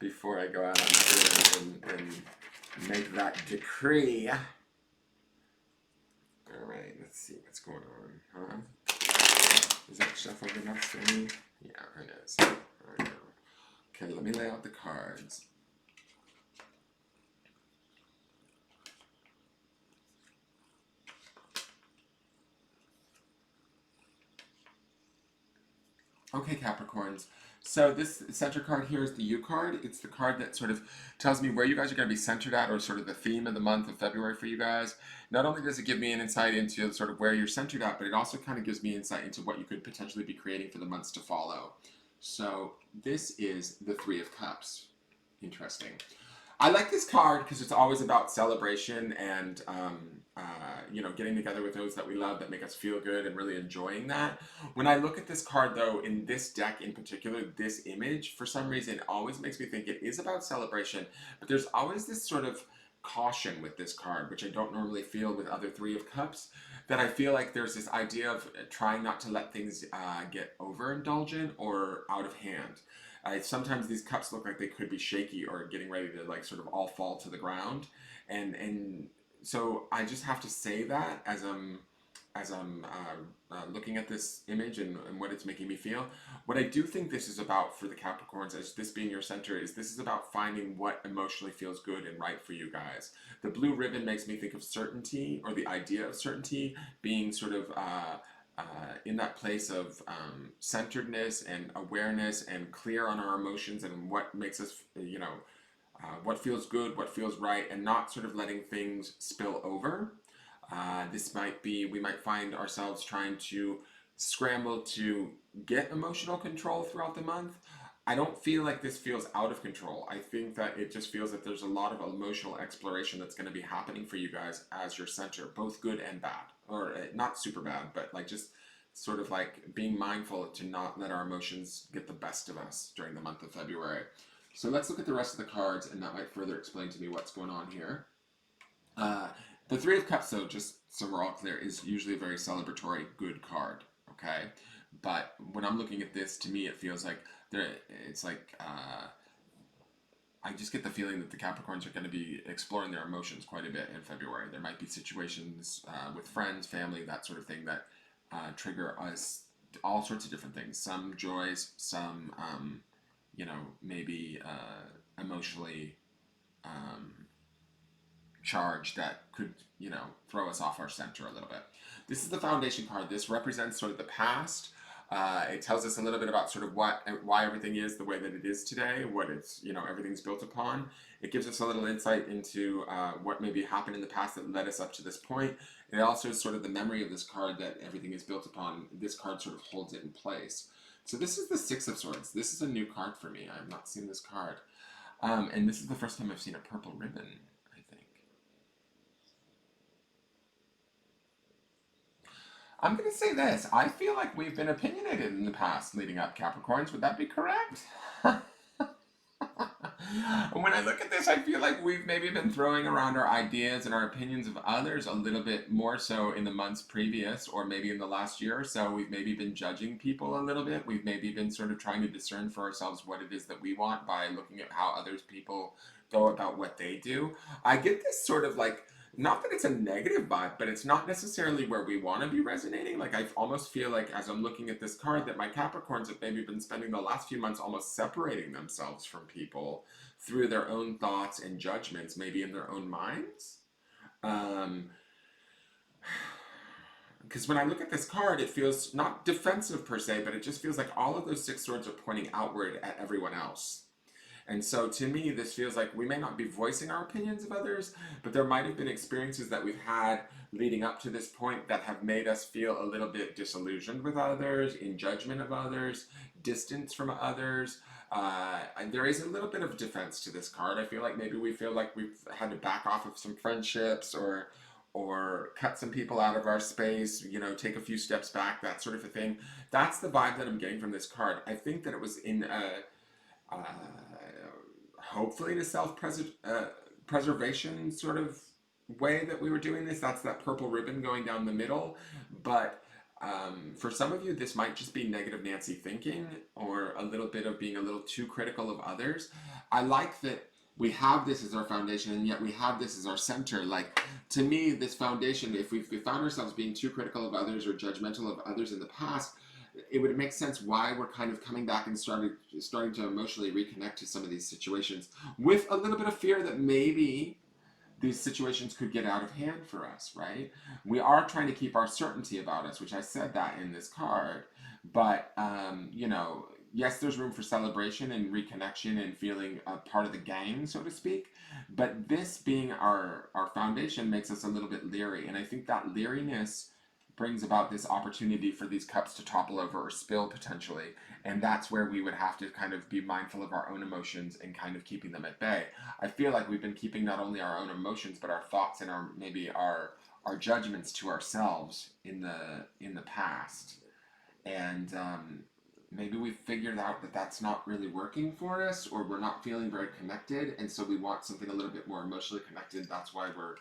before I go out on the limb and make that decree. Alright, let's see what's going on, huh? Is that shuffled enough for me? Yeah, it is. Alright, okay, let me lay out the cards. Okay, Capricorns. So this center card here is the U card. It's the card that sort of tells me where you guys are going to be centered at, or sort of the theme of the month of February for you guys. Not only does it give me an insight into sort of where you're centered at, but it also kind of gives me insight into what you could potentially be creating for the months to follow. So this is the Three of Cups. Interesting. I like this card because it's always about celebration and you know, getting together with those that we love that make us feel good and really enjoying that. When I look at this card though, in this deck in particular, this image, for some reason, always makes me think it is about celebration, but there's always this sort of caution with this card, which I don't normally feel with other Three of Cups, that I feel like there's this idea of trying not to let things get overindulgent or out of hand. Sometimes these cups look like they could be shaky or getting ready to like sort of all fall to the ground, and so I just have to say that as looking at this image and what it's making me feel. What I do think this is about for the Capricorns, as this being your center, is this is about finding what emotionally feels good and right for you guys. The blue ribbon makes me think of certainty, or the idea of certainty being sort of in that place of centeredness and awareness and clear on our emotions and what makes us, what feels good, what feels right, and not sort of letting things spill over. This might be, we might find ourselves trying to scramble to get emotional control throughout the month. I don't feel like this feels out of control. I think that it just feels that there's a lot of emotional exploration that's going to be happening for you guys as your center, both good and bad. Or not super bad, but like just sort of like being mindful to not let our emotions get the best of us during the month of February. So let's look at the rest of the cards, and that might further explain to me what's going on here. The Three of Cups, though, just so we're all clear, is usually a very celebratory, good card, okay? But when I'm looking at this, to me, it feels like it's like I just get the feeling that the Capricorns are going to be exploring their emotions quite a bit in February. There might be situations with friends, family, that sort of thing that trigger us all sorts of different things. Some joys, some, maybe emotionally charge that could, throw us off our center a little bit. This is the Foundation card. This represents sort of the past. It tells us a little bit about sort of why everything is the way that it is today, what it's, everything's built upon. It gives us a little insight into what maybe happened in the past that led us up to this point. And it also is sort of the memory of this card that everything is built upon. This card sort of holds it in place. So this is the Six of Swords. This is a new card for me. I have not seen this card. And this is the first time I've seen a purple ribbon, I think. I'm going to say this. I feel like we've been opinionated in the past leading up, Capricorns. Would that be correct? When I look at this, I feel like we've maybe been throwing around our ideas and our opinions of others a little bit more so in the months previous, or maybe in the last year or so. We've maybe been judging people a little bit. We've maybe been sort of trying to discern for ourselves what it is that we want by looking at how others people go about what they do. I get this sort of like, not that it's a negative vibe, but it's not necessarily where we want to be resonating. Like I almost feel like as I'm looking at this card that my Capricorns have maybe been spending the last few months almost separating themselves from people through their own thoughts and judgments, maybe in their own minds. Because when I look at this card, it feels not defensive per se, but it just feels like all of those six swords are pointing outward at everyone else. And so to me, this feels like we may not be voicing our opinions of others, but there might have been experiences that we've had leading up to this point that have made us feel a little bit disillusioned with others, in judgment of others, distance from others. And there is a little bit of defense to this card. I feel like maybe we feel like we've had to back off of some friendships or cut some people out of our space, take a few steps back, that sort of a thing. That's the vibe that I'm getting from this card. I think that it was in hopefully in a self-preservation sort of way that we were doing this. That's that purple ribbon going down the middle. But for some of you, this might just be negative Nancy thinking, or a little bit of being a little too critical of others. I like that we have this as our foundation, and yet we have this as our center. Like, to me, this foundation, if we found ourselves being too critical of others or judgmental of others in the past, it would make sense why we're kind of coming back and starting to emotionally reconnect to some of these situations with a little bit of fear that maybe these situations could get out of hand for us, right? We are trying to keep our certainty about us, which I said that in this card, but yes, there's room for celebration and reconnection and feeling a part of the gang, so to speak, but this being our foundation makes us a little bit leery, and I think that leeriness brings about this opportunity for these cups to topple over or spill potentially, and that's where we would have to kind of be mindful of our own emotions and kind of keeping them at bay. I feel like we've been keeping not only our own emotions but our thoughts and our judgments to ourselves in the past, and maybe we've figured out that that's not really working for us, or we're not feeling very connected, and so we want something a little bit more emotionally connected. That's why we're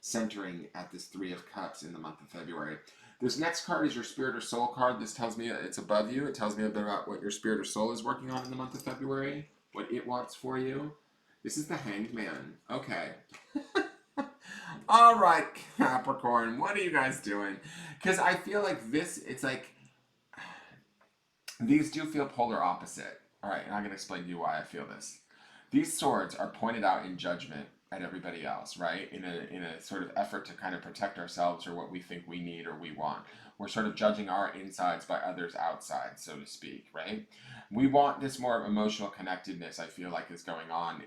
centering at this Three of Cups in the month of February. This next card is your Spirit or Soul card. This tells me it's above you. It tells me a bit about what your Spirit or Soul is working on in the month of February, what it wants for you. This is the Hanged Man. Okay. All right, Capricorn, what are you guys doing? Because I feel like this, it's like, these do feel polar opposite. All right, and I'm going to explain to you why I feel this. These swords are pointed out in judgment at everybody else, right? In a sort of effort to kind of protect ourselves or what we think we need or we want. We're sort of judging our insides by others' outside, so to speak, right? We want this more emotional connectedness. I feel like is going on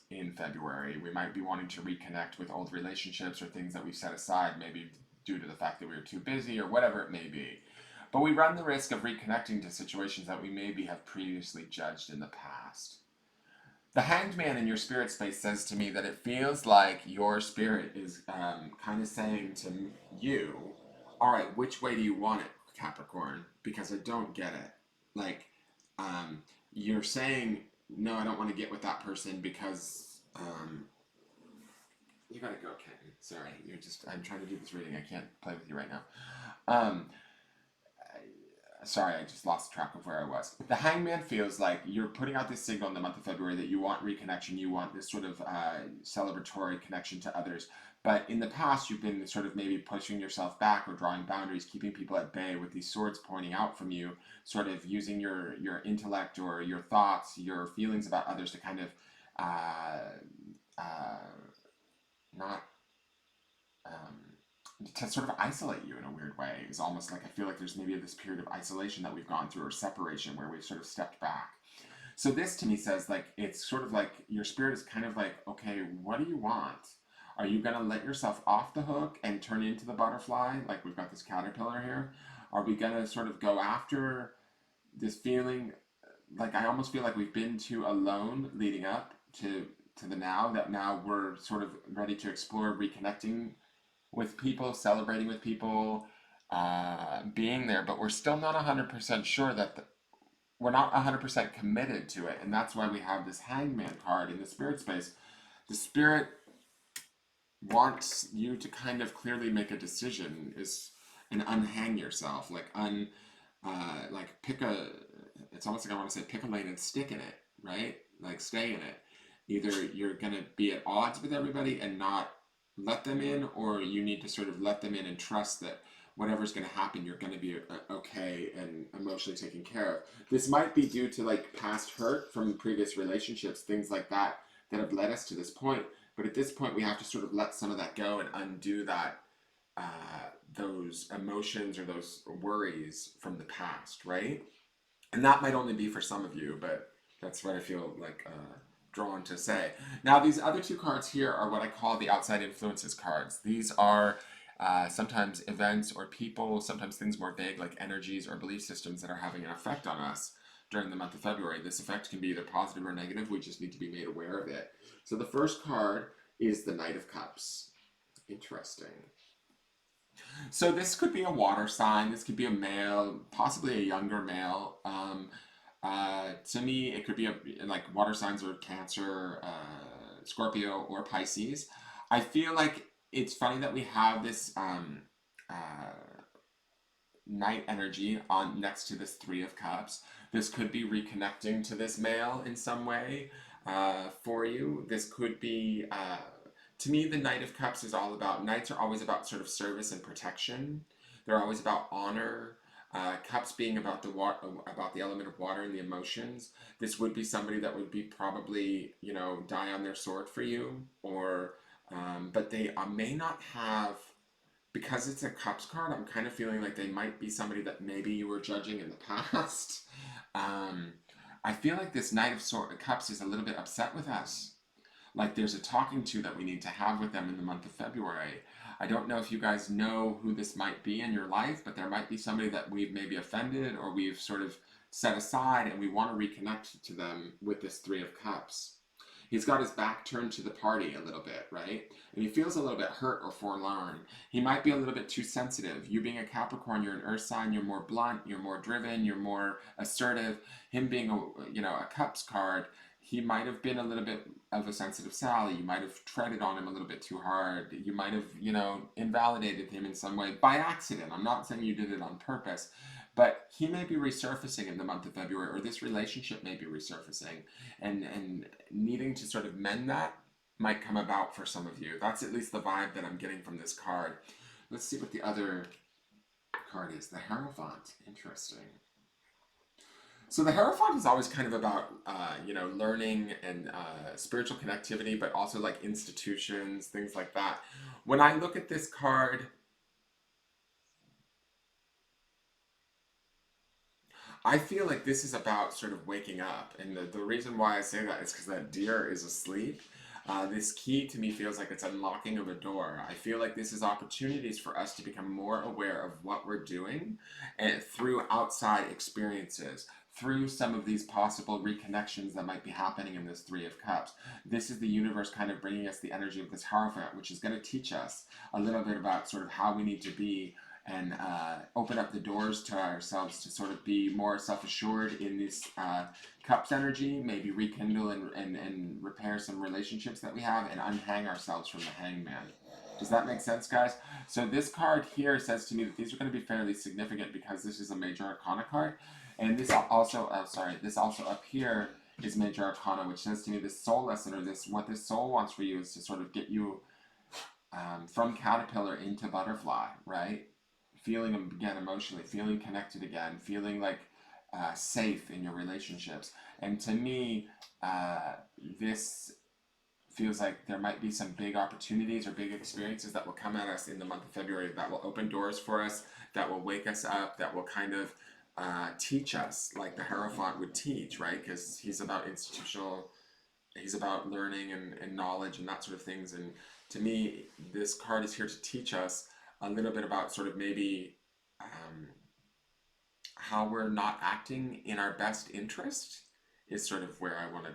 in February. We might be wanting to reconnect with old relationships or things that we've set aside, maybe due to the fact that we were too busy or whatever it may be. But we run the risk of reconnecting to situations that we maybe have previously judged in the past. The Hanged Man in your spirit space says to me that it feels like your spirit is kind of saying to you, all right, which way do you want it, Capricorn? Because I don't get it. Like, you're saying, no, I don't want to get with that person because, you gotta go, Ken. Sorry, I'm trying to do this reading. I can't play with you right now. Sorry, I just lost track of where I was. The Hangman feels like you're putting out this signal in the month of February that you want reconnection, you want this sort of celebratory connection to others. But in the past, you've been sort of maybe pushing yourself back or drawing boundaries, keeping people at bay with these swords pointing out from you, sort of using your intellect or your thoughts, your feelings about others to kind of not to sort of isolate you in a weird way. It's almost like I feel like there's maybe this period of isolation that we've gone through or separation where we've sort of stepped back. So this to me says like it's sort of like your spirit is kind of like, okay, what do you want? Are you gonna let yourself off the hook and turn into the butterfly? Like we've got this caterpillar here. Are we gonna sort of go after this feeling? Like I almost feel like we've been too alone leading up to the now, that now we're sort of ready to explore reconnecting with people, celebrating with people, being there, but we're still not 100% sure we're not 100% committed to it. And that's why we have this Hangman card in the spirit space. The spirit wants you to kind of clearly make a decision and unhang yourself, like pick a, it's almost like I want to say pick a lane and stick in it, right? Like stay in it. Either you're going to be at odds with everybody and not let them in, or you need to sort of let them in and trust that whatever's going to happen, you're going to be okay and emotionally taken care of. This might be due to like past hurt from previous relationships, things like that have led us to this point. But at this point, we have to sort of let some of that go and undo that, those emotions or those worries from the past, right? And that might only be for some of you, but that's what I feel like drawn to say. Now, these other two cards here are what I call the outside influences cards. These are sometimes events or people, sometimes things more vague like energies or belief systems that are having an effect on us during the month of February. This effect can be either positive or negative. We just need to be made aware of it. So the first card is the Knight of Cups. Interesting. So this could be a water sign. This could be a male, possibly a younger male. To me, it could be like water signs are Cancer, Scorpio, or Pisces. I feel like it's funny that we have this Knight energy on next to this Three of Cups. This could be reconnecting to this male in some way for you. This could be, to me, the Knight of Cups is all about, Knights are always about sort of service and protection. They're always about honor. Cups being about the element of water and the emotions. This would be somebody that would be probably, die on their sword for you, or, but they may not have, because it's a Cups card, I'm kind of feeling like they might be somebody that maybe you were judging in the past. I feel like this Knight of Cups is a little bit upset with us. Like there's a talking to that we need to have with them in the month of February. I don't know if you guys know who this might be in your life, but there might be somebody that we've maybe offended or we've sort of set aside and we want to reconnect to them with this Three of Cups. He's got his back turned to the party a little bit, right? And he feels a little bit hurt or forlorn. He might be a little bit too sensitive. You being a Capricorn, you're an earth sign, you're more blunt, you're more driven, you're more assertive. Him being a Cups card, he might have been a little bit of a sensitive Sally. You might have treaded on him a little bit too hard. You might have, invalidated him in some way by accident. I'm not saying you did it on purpose, but he may be resurfacing in the month of February, or this relationship may be resurfacing and needing to sort of mend that. might come about for some of you. That's at least the vibe that I'm getting from this card. Let's see what the other card is. The Hierophant. Interesting. So the Hierophant is always kind of about, learning and spiritual connectivity, but also like institutions, things like that. When I look at this card, I feel like this is about sort of waking up. And the reason why I say that is because that deer is asleep. This key to me feels like it's unlocking of a door. I feel like this is opportunities for us to become more aware of what we're doing and through outside experiences, through some of these possible reconnections that might be happening in this Three of Cups. This is the universe kind of bringing us the energy of this Hierophant, which is going to teach us a little bit about sort of how we need to be and open up the doors to ourselves to sort of be more self-assured in this cups energy, maybe rekindle and repair some relationships that we have and unhang ourselves from the hangman. Does that make sense, guys? So this card here says to me that these are going to be fairly significant because this is a major arcana card. And this also, this also up here is major arcana, which says to me this soul lesson, or this what this soul wants for you is to sort of get you from caterpillar into butterfly, right? Feeling again emotionally, feeling connected again, feeling like safe in your relationships. And to me, this feels like there might be some big opportunities or big experiences that will come at us in the month of February that will open doors for us, that will wake us up, that will kind of teach us like the Hierophant would teach, right? Because he's about he's about learning and knowledge and that sort of things. And to me, this card is here to teach us a little bit about sort of maybe how we're not acting in our best interest is sort of where I want to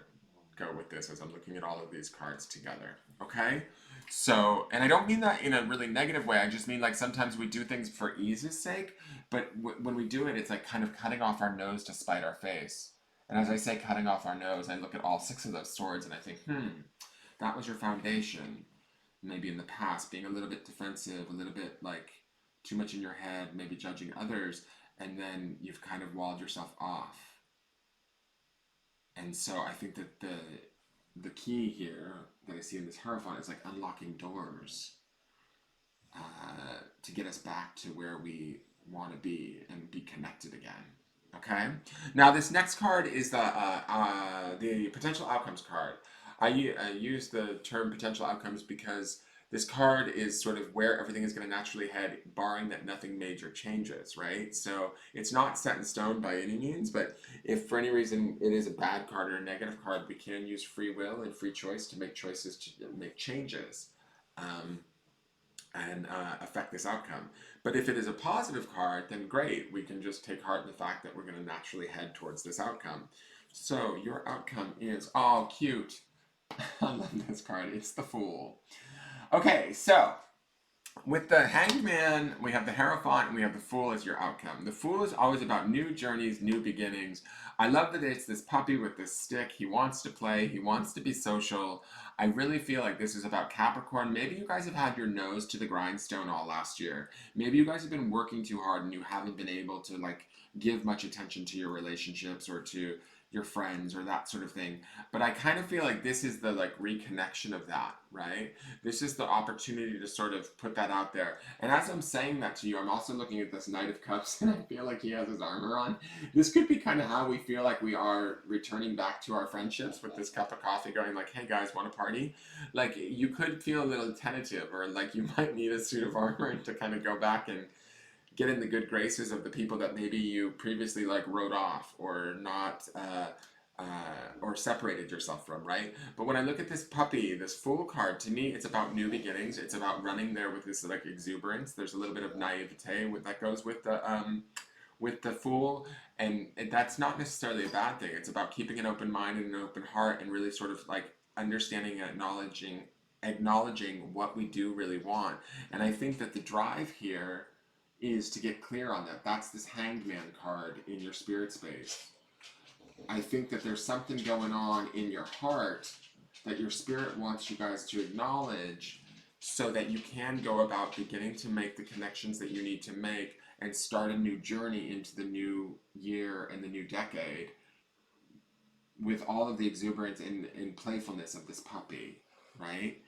go with this as I'm looking at all of these cards together. Okay? So, and I don't mean that in a really negative way. I just mean like sometimes we do things for ease's sake, but when we do it, it's like kind of cutting off our nose to spite our face. And as I say cutting off our nose, I look at all six of those swords and I think, that was your foundation. Maybe in the past, being a little bit defensive, a little bit like too much in your head, maybe judging others, and then you've kind of walled yourself off. And so I think that the key here that I see in this Hierophant is like unlocking doors to get us back to where we want to be and be connected again. Okay. Now this next card is the potential outcomes card. I use the term potential outcomes because this card is sort of where everything is going to naturally head, barring that nothing major changes, right? So it's not set in stone by any means, but if for any reason it is a bad card or a negative card, we can use free will and free choice to make choices to make changes and affect this outcome. But if it is a positive card, then great. We can just take heart in the fact that we're going to naturally head towards this outcome. So your outcome is, oh, cute. I love this card. It's the Fool. Okay, so with the Hanged Man, we have the Hierophant, and we have the Fool as your outcome. The Fool is always about new journeys, new beginnings. I love that it's this puppy with this stick. He wants to play. He wants to be social. I really feel like this is about Capricorn. Maybe you guys have had your nose to the grindstone all last year. Maybe you guys have been working too hard and you haven't been able to like give much attention to your relationships or to your friends or that sort of thing. But I kind of feel like this is the like reconnection of that, right? This is the opportunity to sort of put that out there. And as I'm saying that to you, I'm also looking at this Knight of Cups and I feel like he has his armor on. This could be kind of how we feel like we are returning back to our friendships with this cup of coffee going like, hey guys, want a party? Like you could feel a little tentative or like you might need a suit of armor to kind of go back and get in the good graces of the people that maybe you previously like wrote off or not or separated yourself from, right? But when I look at this puppy, this Fool card, to me it's about new beginnings. It's about running there with this like exuberance. There's a little bit of naivete that goes with the Fool, and that's not necessarily a bad thing. It's about keeping an open mind and an open heart and really sort of like understanding and acknowledging what we do really want. And I think that the drive here is to get clear on that. That's this Hanged Man card in your spirit space. I think that there's something going on in your heart that your spirit wants you guys to acknowledge so that you can go about beginning to make the connections that you need to make and start a new journey into the new year and the new decade with all of the exuberance and playfulness of this puppy. right?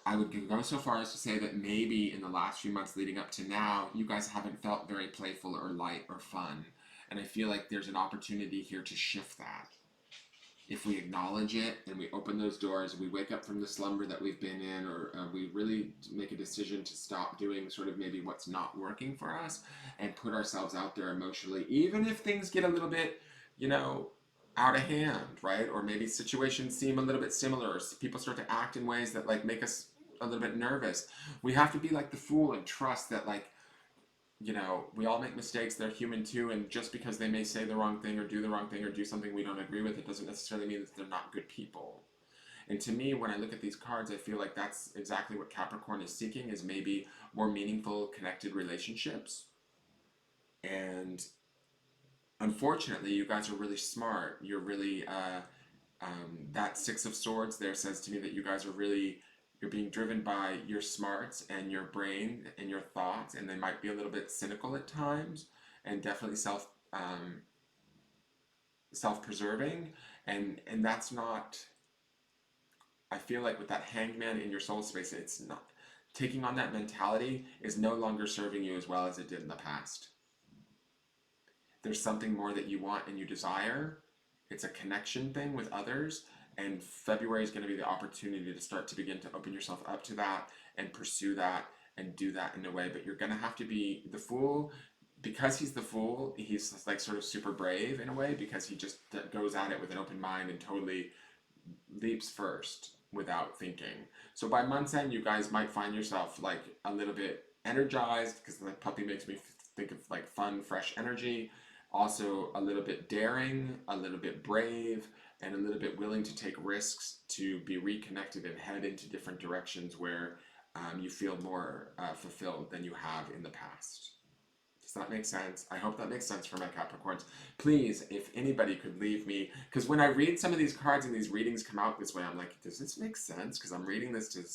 I would go so far as to say that maybe in the last few months leading up to now, you guys haven't felt very playful or light or fun. And I feel like there's an opportunity here to shift that. If we acknowledge it and we open those doors, we wake up from the slumber that we've been in, or we really make a decision to stop doing sort of maybe what's not working for us and put ourselves out there emotionally, even if things get a little bit, you know, out of hand, right? Or maybe situations seem a little bit similar, or people start to act in ways that like make us a little bit nervous. We have to be like the fool and trust that like, you know, we all make mistakes, they're human too, and just because they may say the wrong thing or do the wrong thing or do something we don't agree with, it doesn't necessarily mean that they're not good people. And to me, when I look at these cards, I feel like that's exactly what Capricorn is seeking, is maybe more meaningful, connected relationships. And unfortunately, you guys are really smart. You're really, that Six of Swords there says to me that you guys are really, you're being driven by your smarts and your brain and your thoughts, and they might be a little bit cynical at times, and definitely self-preserving, and that's not. I feel like with that Hangman in your soul space, it's not, taking on that mentality is no longer serving you as well as it did in the past. There's something more that you want and you desire. It's a connection thing with others, and February is going to be the opportunity to start to begin to open yourself up to that and pursue that and do that in a way. But you're going to have to be the fool. Because he's the fool, he's like sort of super brave in a way, because he just goes at it with an open mind and totally leaps first without thinking. So by month's end, you guys might find yourself like a little bit energized, because the puppy makes me think of like fun, fresh energy. Also a little bit daring, a little bit brave, and a little bit willing to take risks to be reconnected and head into different directions where you feel more fulfilled than you have in the past. Does that make sense? I hope that makes sense for my Capricorns. Please, if anybody could leave me, because when I read some of these cards and these readings come out this way, I'm like, does this make sense? Because I'm reading this to,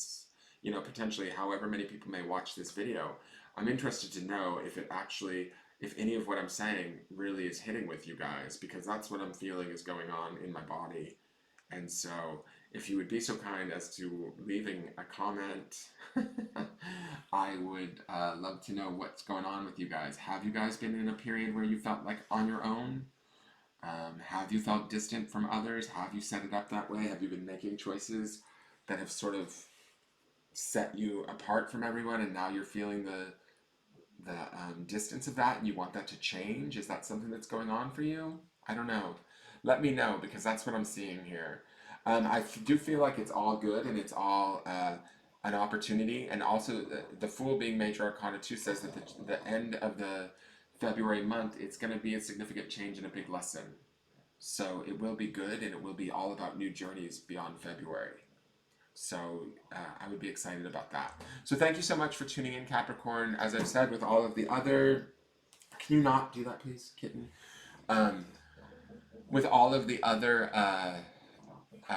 you know, potentially however many people may watch this video. I'm interested to know if it actually, if any of what I'm saying really is hitting with you guys, because that's what I'm feeling is going on in my body. And so, if you would be so kind as to leaving a comment, I would love to know what's going on with you guys. Have you guys been in a period where you felt like on your own? Have you felt distant from others? Have you set it up that way? Have you been making choices that have sort of set you apart from everyone, and now you're feeling the distance of that, and you want that to change? Is that something that's going on for you? I don't know. Let me know, because that's what I'm seeing here. I do feel like it's all good, and it's all an opportunity. And also, the Fool being Major Arcana 2 says that the end of the February month, it's going to be a significant change and a big lesson. So it will be good, and it will be all about new journeys beyond February. So I would be excited about that. So thank you so much for tuning in, Capricorn. As I've said, with all of the other, can you not do that, please, kitten? With all of the other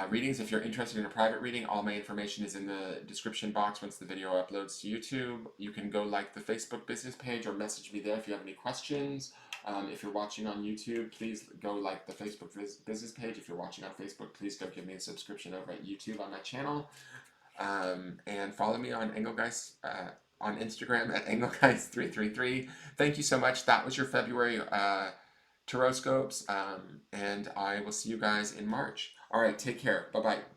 readings, if you're interested in a private reading, all my information is in the description box once the video uploads to YouTube. You can go like the Facebook business page or message me there if you have any questions. If you're watching on YouTube, please go like the Facebook business page. If you're watching on Facebook, please go give me a subscription over at YouTube on my channel. And follow me on Engelgeist, on Instagram at Engelgeist333. Thank you so much. That was your February Tarotscopes, and I will see you guys in March. All right, take care. Bye-bye.